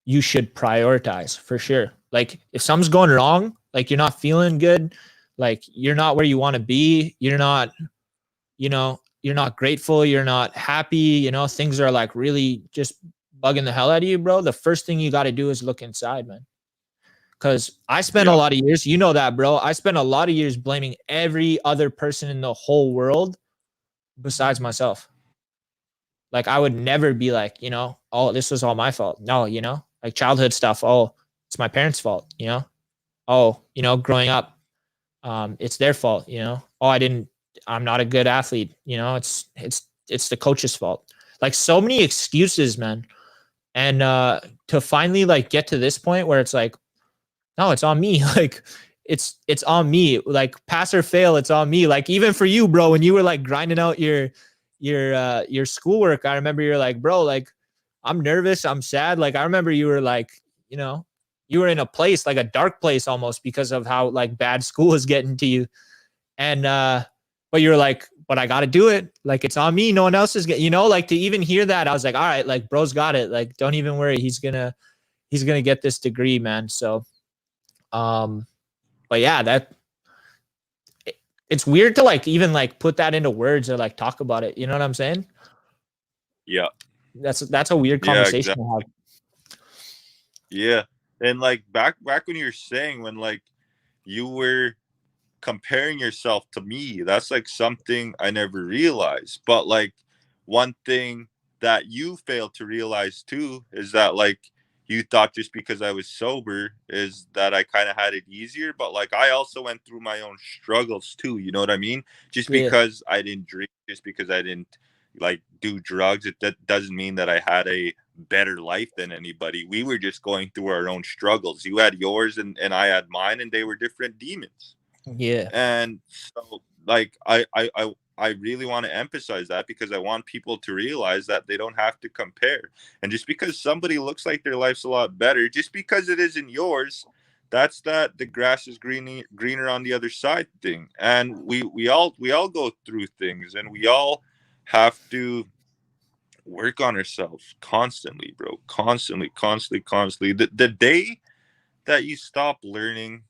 you should prioritize for sure. Like if something's going wrong, like you're not feeling good, like you're not where you want to be, you're not, you know, you're not grateful, you're not happy, you know, things are like really just bugging the hell out of you, bro. The first thing you got to do is look inside, man. Because I spent a lot of years, you know that, bro. I spent a lot of years blaming every other person in the whole world besides myself. Like I would never be like, you know, oh, this was all my fault. No, you know, like childhood stuff. Oh, it's my parents' fault, you know? Oh, you know, growing up, it's their fault, you know? Oh, I'm not a good athlete, you know, it's the coach's fault. Like so many excuses, man. And to finally like get to this point where it's like, no, it's on me. Like it's on me. Like pass or fail, it's on me. Like even for you, bro, when you were like grinding out your schoolwork, I remember you're like, bro, like I'm nervous, I'm sad. Like I remember you were like, you know, you were in a place, like a dark place almost because of how like bad school is getting to you. And but you're like, but I gotta do it. Like it's on me. No one else is getting, you know, like to even hear that, I was like, all right, like bro's got it. Like, don't even worry. He's gonna get this degree, man. So but yeah, it's weird to like even like put that into words or like talk about it. You know what I'm saying? Yeah. That's a weird conversation to have. Yeah. And like back when you were saying when like you were comparing yourself to me, that's like something I never realized. But like one thing that you failed to realize too is that like you thought just because I was sober is that I kind of had it easier, but like I also went through my own struggles too, you know what I mean? Just because I didn't drink, just because I didn't like do drugs, that doesn't mean that I had a better life than anybody. We were just going through our own struggles. You had yours and I had mine, and they were different demons. Yeah. And so like I really want to emphasize that because I want people to realize that they don't have to compare. And just because somebody looks like their life's a lot better, just because it isn't yours, that's that the grass is greener on the other side thing. And we all go through things, and we all have to work on ourselves constantly, bro. Constantly. The day that you stop learning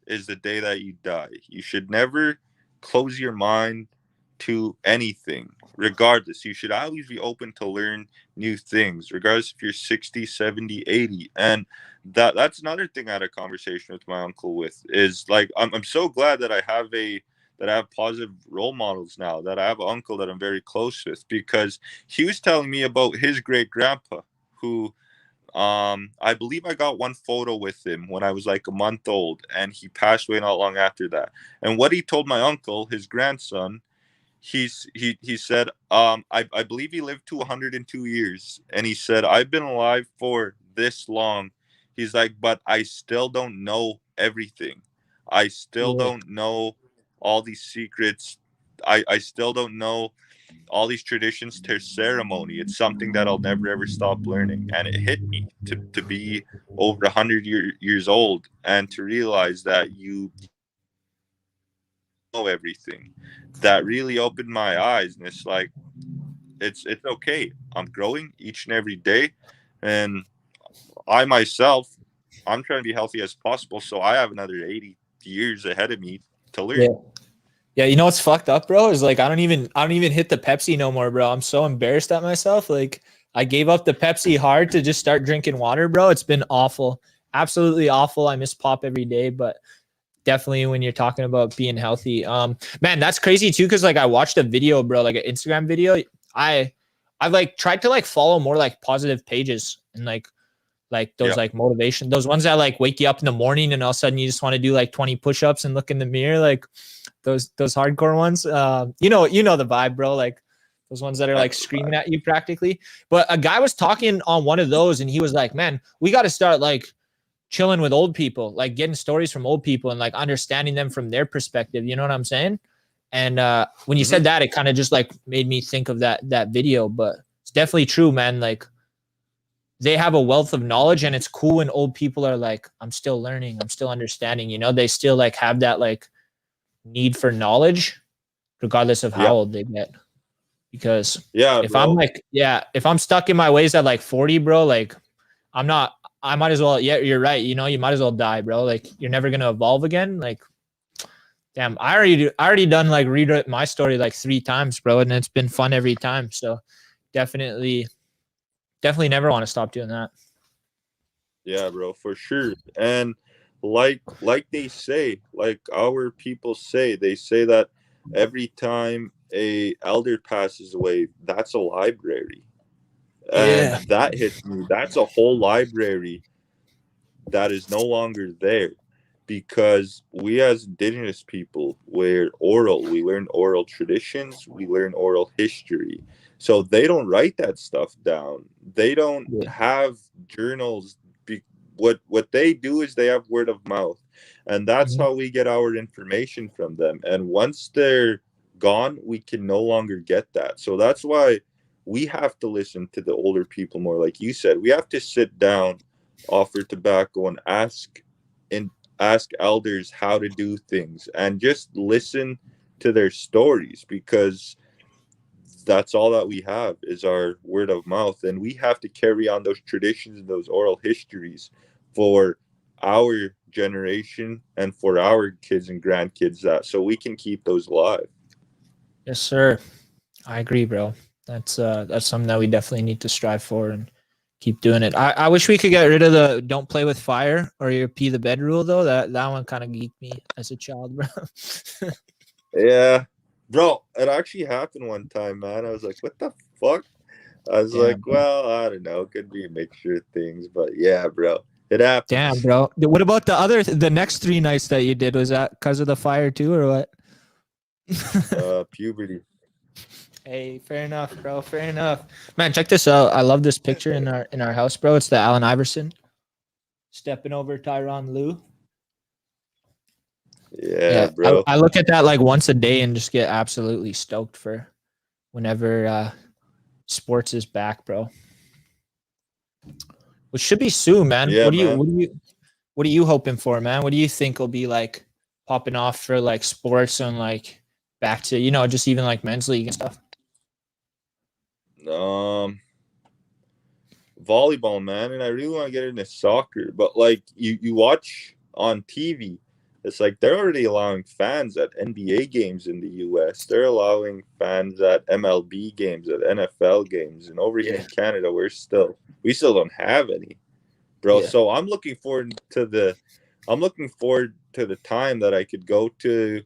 is the day that you die. You should never close your mind to anything, regardless. You should always be open to learn new things, regardless if you're 60, 70, 80. And that's another thing I had a conversation with my uncle with is like, I'm so glad that I have positive role models now, that I have an uncle that I'm very close with, because he was telling me about his great grandpa who, I believe I got one photo with him when I was like a month old, and he passed away not long after that. And what he told my uncle, his grandson, he said, I believe he lived to 102 years. And he said, I've been alive for this long. He's like, but I still don't know everything. I still don't know all these secrets. I still don't know all these traditions to ceremony. It's something that I'll never ever stop learning. And it hit me to be over 100 years old and to realize that you know everything. That really opened my eyes, and it's like it's okay. I'm growing each and every day, and I myself, I'm trying to be healthy as possible, so I have another 80 years ahead of me to learn. Yeah, you know what's fucked up, bro? Is like I don't even hit the Pepsi no more, bro. I'm so embarrassed at myself. Like I gave up the Pepsi hard to just start drinking water, bro. It's been awful. Absolutely awful. I miss pop every day, but definitely when you're talking about being healthy. Man, that's crazy too, because like I watched a video, bro, like an Instagram video. I like tried to like follow more like positive pages and like those like motivation, those ones that like wake you up in the morning and all of a sudden you just want to do like 20 push-ups and look in the mirror, like those hardcore ones. You know the vibe, bro. Like those ones that are like screaming at you practically. But a guy was talking on one of those and he was like, man, we got to start like chilling with old people, like getting stories from old people and like understanding them from their perspective. You know what I'm saying? And when you said that, it kind of just like made me think of that video. But it's definitely true, man. Like they have a wealth of knowledge, and it's cool when old people are like, I'm still learning, I'm still understanding, you know, they still like have that like need for knowledge regardless of how old they get. Because if I'm stuck in my ways at like 40, bro, like I'm not I might as well. Yeah, you're right. You know, you might as well die, bro. Like, you're never gonna evolve again. Like, damn, I already done like read my story like 3 times, bro, and it's been fun every time. So definitely never want to stop doing that. Yeah, bro, for sure. And like they say, like our people say, they say that every time a elder passes away, that's a library. Yeah. And that hits me. That's a whole library that is no longer there, because we as indigenous people we learn oral traditions, we learn oral history. So they don't write that stuff down, they don't Yeah. have journals. What they do is they have word of mouth, and that's how we get our information from them. And once they're gone, we can no longer get that. So that's why we have to listen to the older people more. Like you said, we have to sit down, offer tobacco, and ask elders how to do things, and just listen to their stories, because that's all that we have is our word of mouth, and we have to carry on those traditions and those oral histories for our generation and for our kids and grandkids, that so we can keep those alive. Yes, sir. I agree, bro. That's something that we definitely need to strive for and keep doing it. I wish we could get rid of the don't play with fire or your pee the bed rule though. That one kind of geeked me as a child, bro. Yeah, bro, it actually happened one time, man. I was like, what the fuck? I was Damn, like, bro. well, I don't know, could be a mixture of things, but yeah, bro, it happens. Damn, bro. What about the next 3 nights that you did? Was that because of the fire too, or what? Puberty. Hey, fair enough, bro. Fair enough. Man, check this out. I love this picture in our house, bro. It's the Allen Iverson stepping over Tyronn Lue. Yeah, bro. I look at that like once a day and just get absolutely stoked for whenever sports is back, bro. Which should be soon, man. Yeah, What are you hoping for, man? What do you think will be like popping off for like sports and like back to, you know, just even like men's league and stuff? Volleyball, man, and I really want to get into soccer, but like you watch on TV, it's like they're already allowing fans at NBA games in the US. They're allowing fans at MLB games, at NFL games, and over here in Canada, we still don't have any, bro. Yeah. So I'm looking forward to the time that I could go to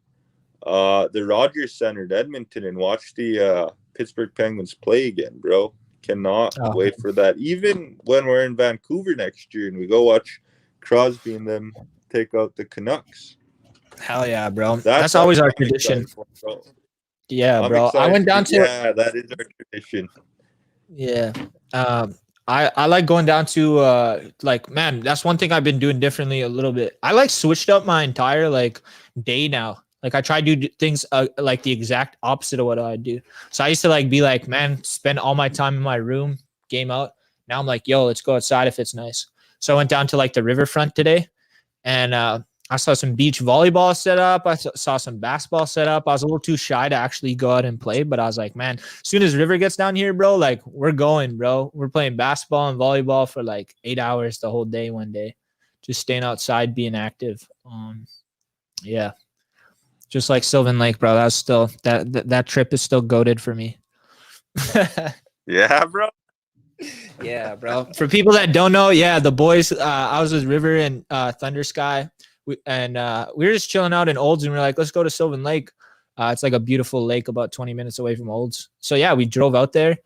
the Rogers Center in Edmonton and watch the Pittsburgh Penguins play again, bro. Cannot wait for that. Even when we're in Vancouver next year and we go watch Crosby and them take out the Canucks. Hell yeah, bro. That's always our tradition. For, yeah, bro. I went down to that is our tradition. Yeah. I like going down to like, man, that's one thing I've been doing differently a little bit. I like switched up my entire like day now. Like I try to do things like the exact opposite of what I do. So I used to like be like, man, spend all my time in my room, game out. Now I'm like, yo, let's go outside if it's nice. So I went down to like the riverfront today, and I saw some beach volleyball set up. I saw some basketball set up. I was a little too shy to actually go out and play, but I was like, man, as soon as River gets down here, bro, like we're going, bro. We're playing basketball and volleyball for like 8 hours the whole day one day. Just staying outside, being active. Yeah. Just like Sylvan Lake, bro. That's still that trip is still goated for me. Yeah, bro. Yeah, bro. For people that don't know, yeah, the boys, I was with River and Thunder Sky. We were just chilling out in Olds, and we are like, let's go to Sylvan Lake. It's like a beautiful lake about 20 minutes away from Olds. So yeah, we drove out there,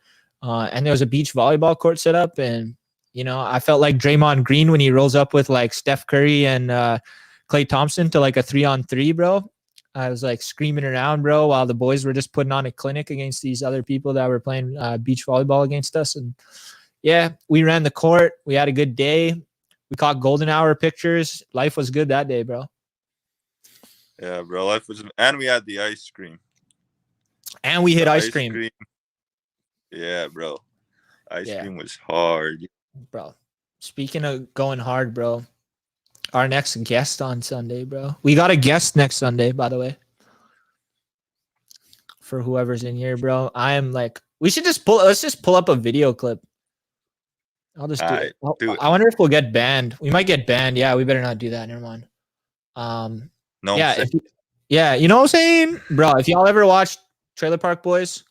and there was a beach volleyball court set up, and you know, I felt like Draymond Green when he rolls up with like Steph Curry and Klay Thompson to like a 3-on-3, bro. I was like screaming around, bro, while the boys were just putting on a clinic against these other people that were playing beach volleyball against us. And yeah, we ran the court. We had a good day. We caught golden hour pictures. Life was good that day, bro. Yeah, bro. Life was, and we had the ice cream. And we hit ice cream. Yeah, bro. Ice cream was hard. Bro, speaking of going hard, bro, our next guest on Sunday, bro. We got a guest next Sunday, by the way. For whoever's in here, bro. I am like, let's just pull up a video clip I'll just do Alright, it. Oh, do it. I wonder if we'll get banned. We might get banned. Yeah, we better not do that. Never mind. No, Yeah, yeah, you know what I'm saying, bro. If y'all ever watched Trailer Park Boys,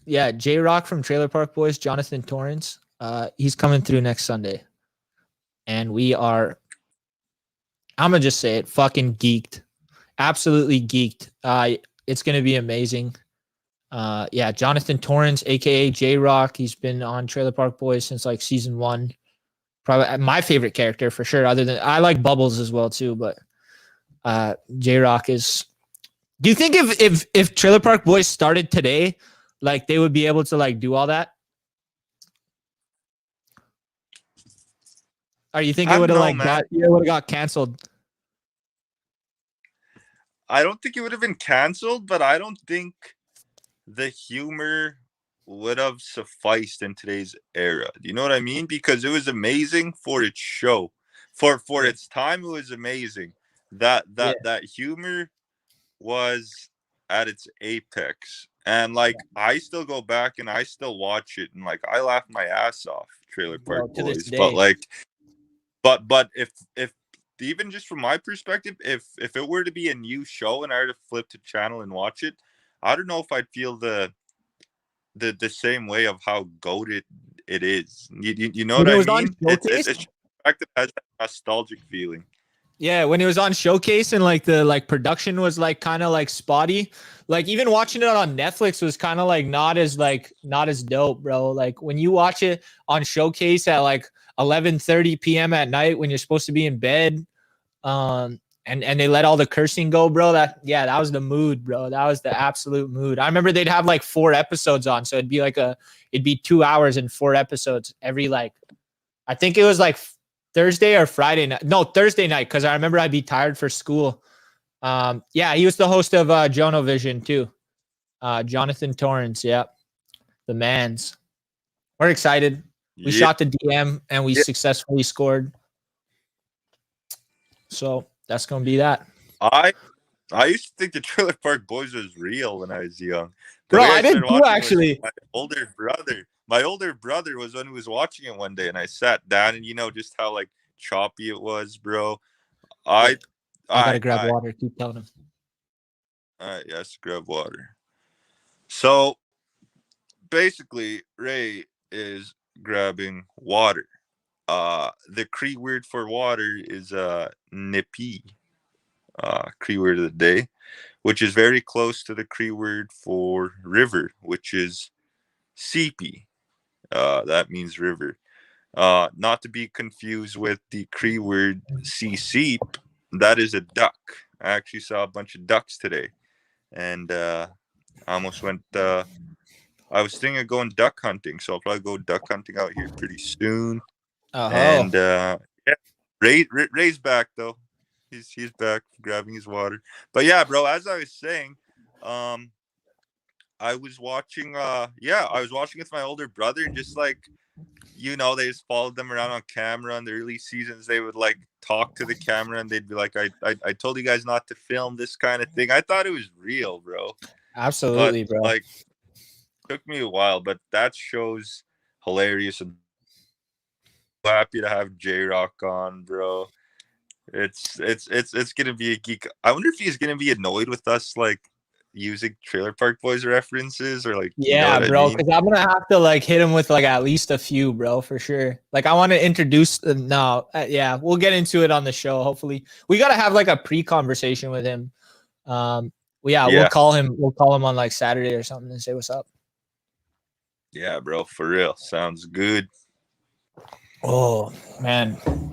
yeah, J Rock from Trailer Park Boys, Jonathan Torrance, he's coming through next Sunday, and we are. I'm gonna just say it, fucking geeked, absolutely geeked. It's gonna be amazing. Yeah, Jonathan Torrance, aka J Rock, he's been on Trailer Park Boys since like season 1. Probably my favorite character for sure. Other than I like Bubbles as well too, but J Rock is. Do you think if Trailer Park Boys started today, like they would be able to like do all that? Or you think it would have like got canceled? I don't think it would have been canceled, but I don't think the humor would have sufficed in today's era. Do you know what I mean? Because it was amazing for its show. For its time, it was amazing. That humor was at its apex. And like I still go back and I still watch it and like I laugh my ass off, Trailer Park Boys. But like but if even just from my perspective, if it were to be a new show and I were to flip to channel and watch it, I don't know if I'd feel the same way of how goated it is. You know what I mean? It's a fact that has that nostalgic feeling. Yeah, when it was on Showcase and like the like production was like kind of like spotty. Like even watching it on Netflix was kind of like not as dope, bro. Like when you watch it on Showcase at like 11:30 p.m. at night when you're supposed to be in bed, and they let all the cursing go, bro. That was the mood, bro. That was the absolute mood. I remember they'd have like 4 episodes on, so it'd be 2 hours and 4 episodes every like. I think it was like Thursday or Friday night. No, Thursday night, because I remember I'd be tired for school. Yeah, he was the host of Jonovision too. Jonathan Torrance, yeah. The mans. We're excited. We shot the DM and we successfully scored. So that's gonna be that. I used to think the Trailer Park Boys was real when I was young. Bro, I did too, actually. My older brother was one who was watching it one day, and I sat down, and you know just how like choppy it was, bro. I gotta grab water. Keep telling him. All right, yes, grab water. So basically, Ray is grabbing water. The Cree word for water is nippy. Cree word of the day, which is very close to the Cree word for river, which is seepy. That means river. Not to be confused with the Cree word seep. That is a duck. I actually saw a bunch of ducks today, and I almost went. I was thinking of going duck hunting, so I'll probably go duck hunting out here pretty soon. And yeah, Ray's back though. He's back grabbing his water. But yeah, bro, as I was saying, I was watching with my older brother, and just like, you know, they just followed them around on camera in the early seasons. They would like talk to the camera and they'd be like, I told you guys not to film this kind of thing. I thought it was real, bro. Absolutely, bro. Like, took me a while, but that show's hilarious. And happy to have J Rock on, bro. It's gonna be a geek. I wonder if he's gonna be annoyed with us like using Trailer Park Boys references, or like, yeah, you know bro, because I'm gonna have to like hit him with like at least a few, bro, for sure. Like I want to introduce yeah, we'll get into it on the show. Hopefully we gotta have like a pre-conversation with him. We'll call him on like Saturday or something and say what's up. Yeah, bro, for real. Sounds good. Oh man,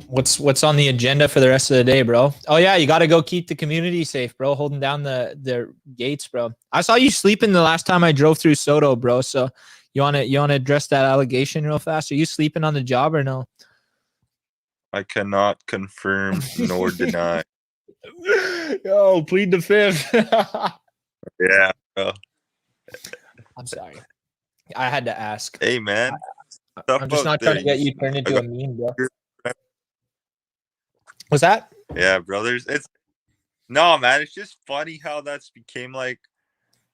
what's on the agenda for the rest of the day, bro? Oh yeah, you got to go keep the community safe, bro. Holding down the gates, bro. I saw you sleeping the last time I drove through Soto, bro. So you wanna address that allegation real fast? Are you sleeping on the job or no? I cannot confirm nor deny. Yo, plead the fifth. Yeah, bro. I'm sorry. I had to ask. Hey, man. I'm just not trying to get you turned into a meme, bro. What's that? Yeah, brothers. No, man. It's just funny how that's became like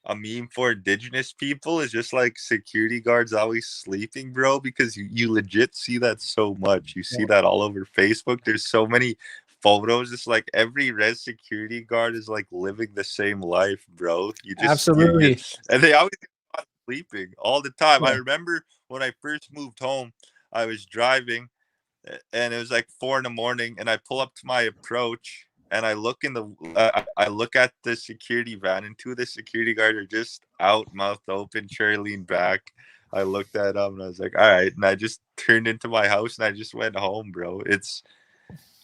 a meme for indigenous people is just like security guards always sleeping, bro, because you legit see that so much. You see that all over Facebook. There's so many photos. It's like every res security guard is like living the same life, bro. You just Absolutely. and they always get sleeping all the time. Yeah. I remember when I first moved home, I was driving and it was like 4 a.m. and I pull up to my approach and I look in I look at the security van and two of the security guards are just out, mouth open, chair leaned back. I looked at them and I was like, all right. And I just turned into my house and I just went home, bro.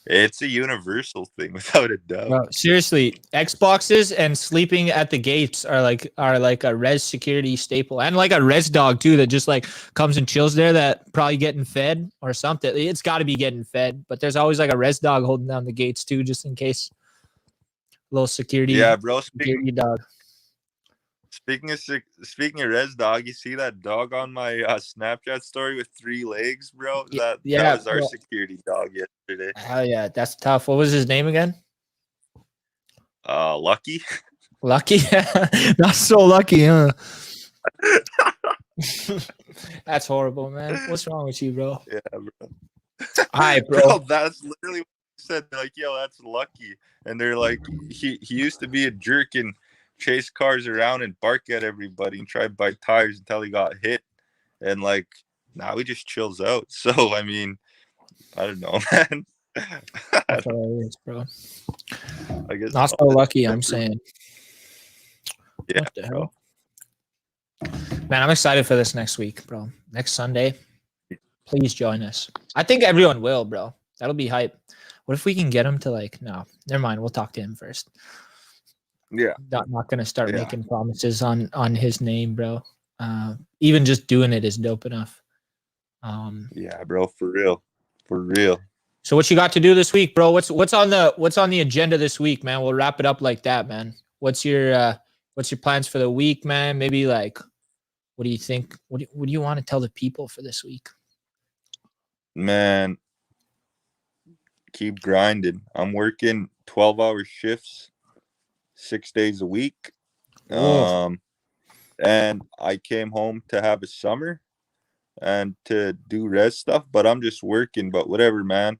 It's a universal thing without a doubt. Bro, seriously, Xboxes and sleeping at the gates are like a res security staple, and like a res dog too that just like comes and chills there, that probably getting fed or something. It's got to be getting fed, but there's always like a res dog holding down the gates too, just in case. Little security. Yeah, bro. Security dog. Speaking of res dog, you see that dog on my Snapchat story with 3 legs, bro? That was our security dog yesterday. Hell yeah, that's tough. What was his name again? Lucky. Lucky? Not so lucky, huh? That's horrible, man. What's wrong with you, bro? Yeah, bro. All right, bro. That's literally what they said. They're like, yo, that's Lucky. And they're like, he used to be a jerk and chase cars around and bark at everybody and try to bite tires until he got hit. And like, now he just chills out. So, I mean, I don't know, man. That's hilarious, bro. I guess not so lucky, I'm saying. Yeah, what the hell? Man, I'm excited for this next week, bro. Next Sunday. Please join us. I think everyone will, bro. That'll be hype. What if we can get him to like, no, never mind. We'll talk to him first. Yeah. Not going to start making promises on his name, bro. Even just doing it is dope enough. Yeah, bro, for real. For real. So what you got to do this week, bro? What's on the agenda this week, man? We'll wrap it up like that, man. What's your plans for the week, man? Maybe like, what do you think? What do you want to tell the people for this week? Man, keep grinding. I'm working 12-hour shifts 6 days a week. And I came home to have a summer and to do res stuff, but I'm just working, but whatever, man.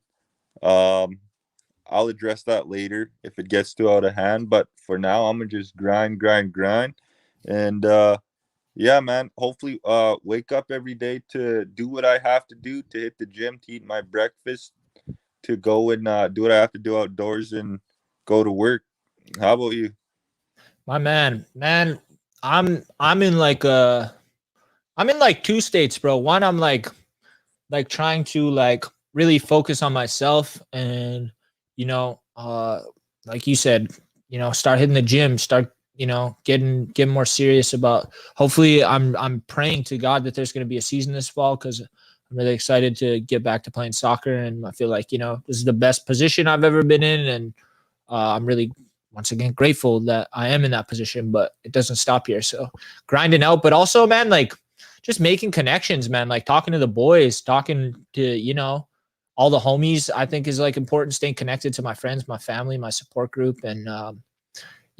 I'll address that later if it gets too out of hand, but for now I'm gonna just grind and yeah, man, hopefully wake up every day to do what I have to do, to hit the gym, to eat my breakfast, to go and do what I have to do outdoors and go to work. How about you? My man, I'm in like two states, bro. One, I'm like trying to like really focus on myself and, you know, like you said, you know, start hitting the gym, start, you know, getting more serious about, hopefully I'm praying to God that there's going to be a season this fall, because I'm really excited to get back to playing soccer. And I feel like, you know, this is the best position I've ever been in. And I'm really, once again, grateful that I am in that position, but it doesn't stop here. So grinding out, but also, man, like just making connections, man, like talking to the boys, talking to, you know, all the homies, I think is like important, staying connected to my friends, my family, my support group. And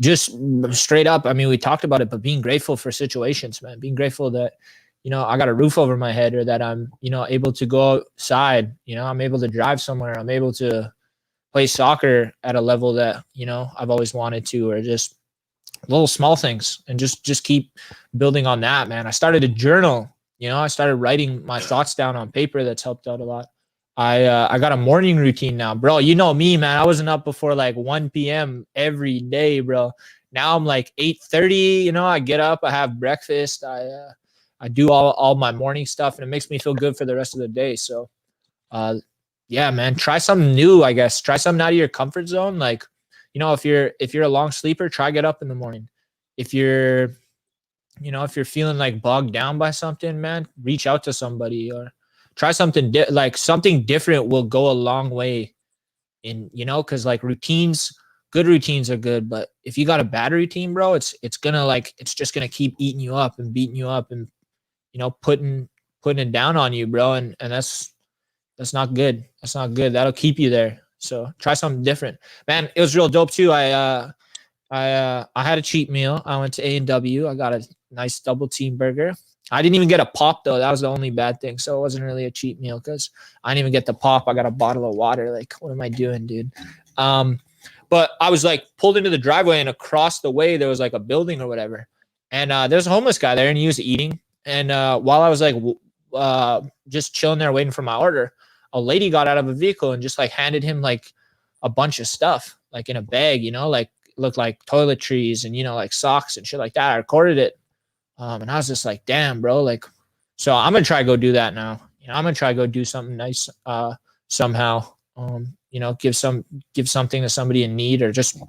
just straight up, I mean, we talked about it, but being grateful for situations, man, being grateful that, you know, I got a roof over my head, or that I'm, you know, able to go outside, you know, I'm able to drive somewhere, I'm able to play soccer at a level that, you know, I've always wanted to, or just little small things, and just keep building on that, man. I started a journal, you know, I started writing my thoughts down on paper. That's helped out a lot. I got a morning routine now, bro. You know me, man. I wasn't up before like 1 p.m. every day, bro. Now I'm like 8:30, you know, I get up, I have breakfast, I do all my morning stuff, and it makes me feel good for the rest of the day. So, yeah, man, try something new, I guess. Try something out of your comfort zone. Like, you know, if you're a long sleeper, try get up in the morning. If you're, you know, if you're feeling like bogged down by something, man, reach out to somebody, or try something like something different will go a long way in, you know, because like good routines are good, but if you got a bad routine, bro, it's just gonna keep eating you up and beating you up and, you know, putting it down on you, bro, and that's not good. That's not good. That'll keep you there. So try something different, man. It was real dope too. I I had a cheat meal. I went to A&W. I got a nice double team burger. I didn't even get a pop though. That was the only bad thing. So it wasn't really a cheat meal because I didn't even get the pop. I got a bottle of water. Like, what am I doing, dude? But I was like pulled into the driveway, and across the way there was like a building or whatever. And there's a homeless guy there, and he was eating. And while I was like just chilling there waiting for my order, a lady got out of a vehicle and just like handed him like a bunch of stuff, like in a bag, you know, like looked like toiletries and, you know, like socks and shit like that. I recorded it. And I was just like, damn, bro. Like, so I'm going to try to go do that now. You know, I'm going to try to go do something nice somehow. You know, give something to somebody in need, or just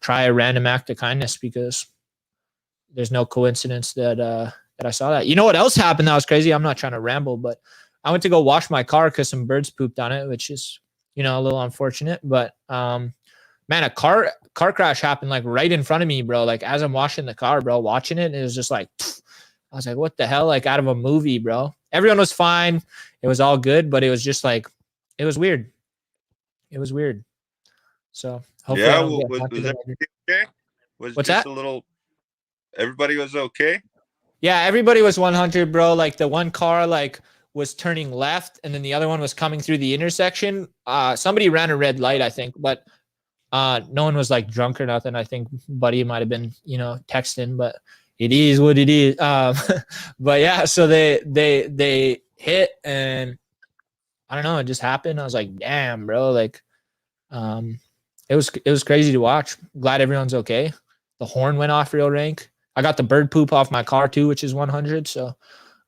try a random act of kindness, because there's no coincidence that I saw that. You know what else happened that was crazy? I'm not trying to ramble, but I went to go wash my car because some birds pooped on it, which is, you know, a little unfortunate. But man, a car crash happened like right in front of me, bro. Like as I'm washing the car, bro, watching it, it was just like, I was like, what the hell? Like out of a movie, bro. Everyone was fine. It was all good, but it was just like, it was weird. It was weird. So hopefully, yeah, was everybody okay? Was What's just that? a little. Everybody was okay. Yeah, everybody was 100, bro. Like the one car like was turning left, and then the other one was coming through the intersection. Somebody ran a red light, I think, but no one was like drunk or nothing. I think Buddy might have been, you know, texting, but it is what it is. But yeah, so they hit, and I don't know, it just happened. I was like, damn, bro. Like, it was crazy to watch. Glad everyone's okay. The horn went off real rank. I got the bird poop off my car too, which is 100. So,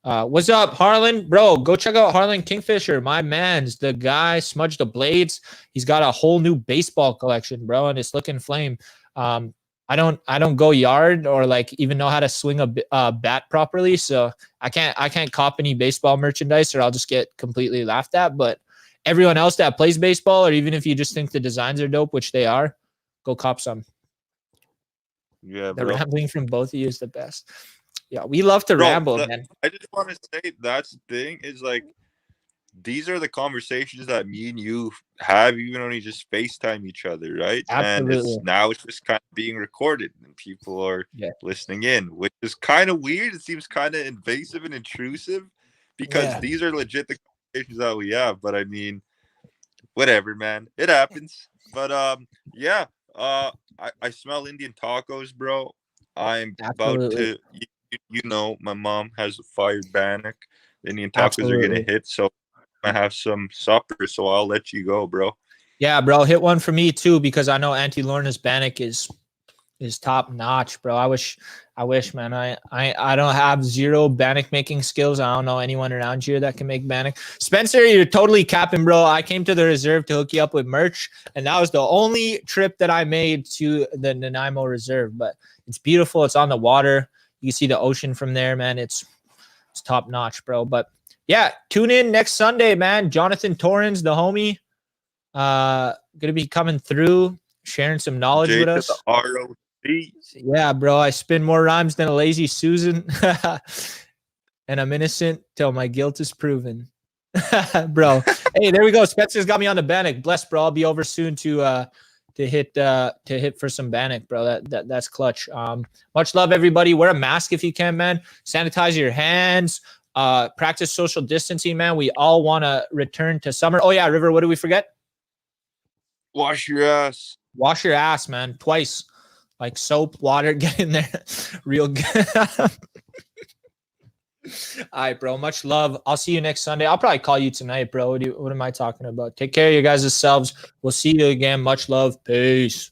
what's up, Harlan? Bro, go check out Harlan Kingfisher. My man's the guy, Smudge the Blades. He's got a whole new baseball collection, bro, and it's looking flame. I don't go yard or like even know how to swing a bat properly, so I can't cop any baseball merchandise, or I'll just get completely laughed at. But everyone else that plays baseball, or even if you just think the designs are dope, which they are, go cop some. Yeah, The bro. rambling from both of you is the best. Yeah, we love to ramble, man. I just want to say that's the thing is like, these are the conversations that me and you have, even when we just FaceTime each other, right? Absolutely. And it's just kind of being recorded, and people are listening in, which is kind of weird. It seems kind of invasive and intrusive, because these are legit the conversations that we have. But I mean, whatever, man. It happens. But I smell Indian tacos, bro. I'm about to, you know, my mom has a fire bannock. The Indian tacos are gonna hit, so I have some supper. So I'll let you go, bro. Yeah, bro. Hit one for me too, because I know Auntie Lorna's bannock is top notch, bro. I wish, man. I don't have zero bannock making skills. I don't know anyone around here that can make bannock. Spencer, you're totally capping, bro. I came to the reserve to hook you up with merch, and that was the only trip that I made to the Nanaimo Reserve. But it's beautiful. It's on the water. You can see the ocean from there, man. It's top notch, bro. But yeah, tune in next Sunday, man. Jonathan Torrance, the homie, gonna be coming through, sharing some knowledge with us. Yeah, bro. I spin more rhymes than a lazy Susan, and I'm innocent till my guilt is proven, bro. Hey, there we go. Spencer's got me on the bannock. Bless, bro. I'll be over soon to hit for some bannock, bro. That's clutch. Much love, everybody. Wear a mask if you can, man. Sanitize your hands. Practice social distancing, man. We all want to return to summer. Oh yeah, River. What did we forget? Wash your ass. Wash your ass, man. Twice. Like soap, water, get in there real good. All right, bro. Much love. I'll see you next Sunday. I'll probably call you tonight, bro. What am I talking about? Take care of you guys yourselves. We'll see you again. Much love. Peace.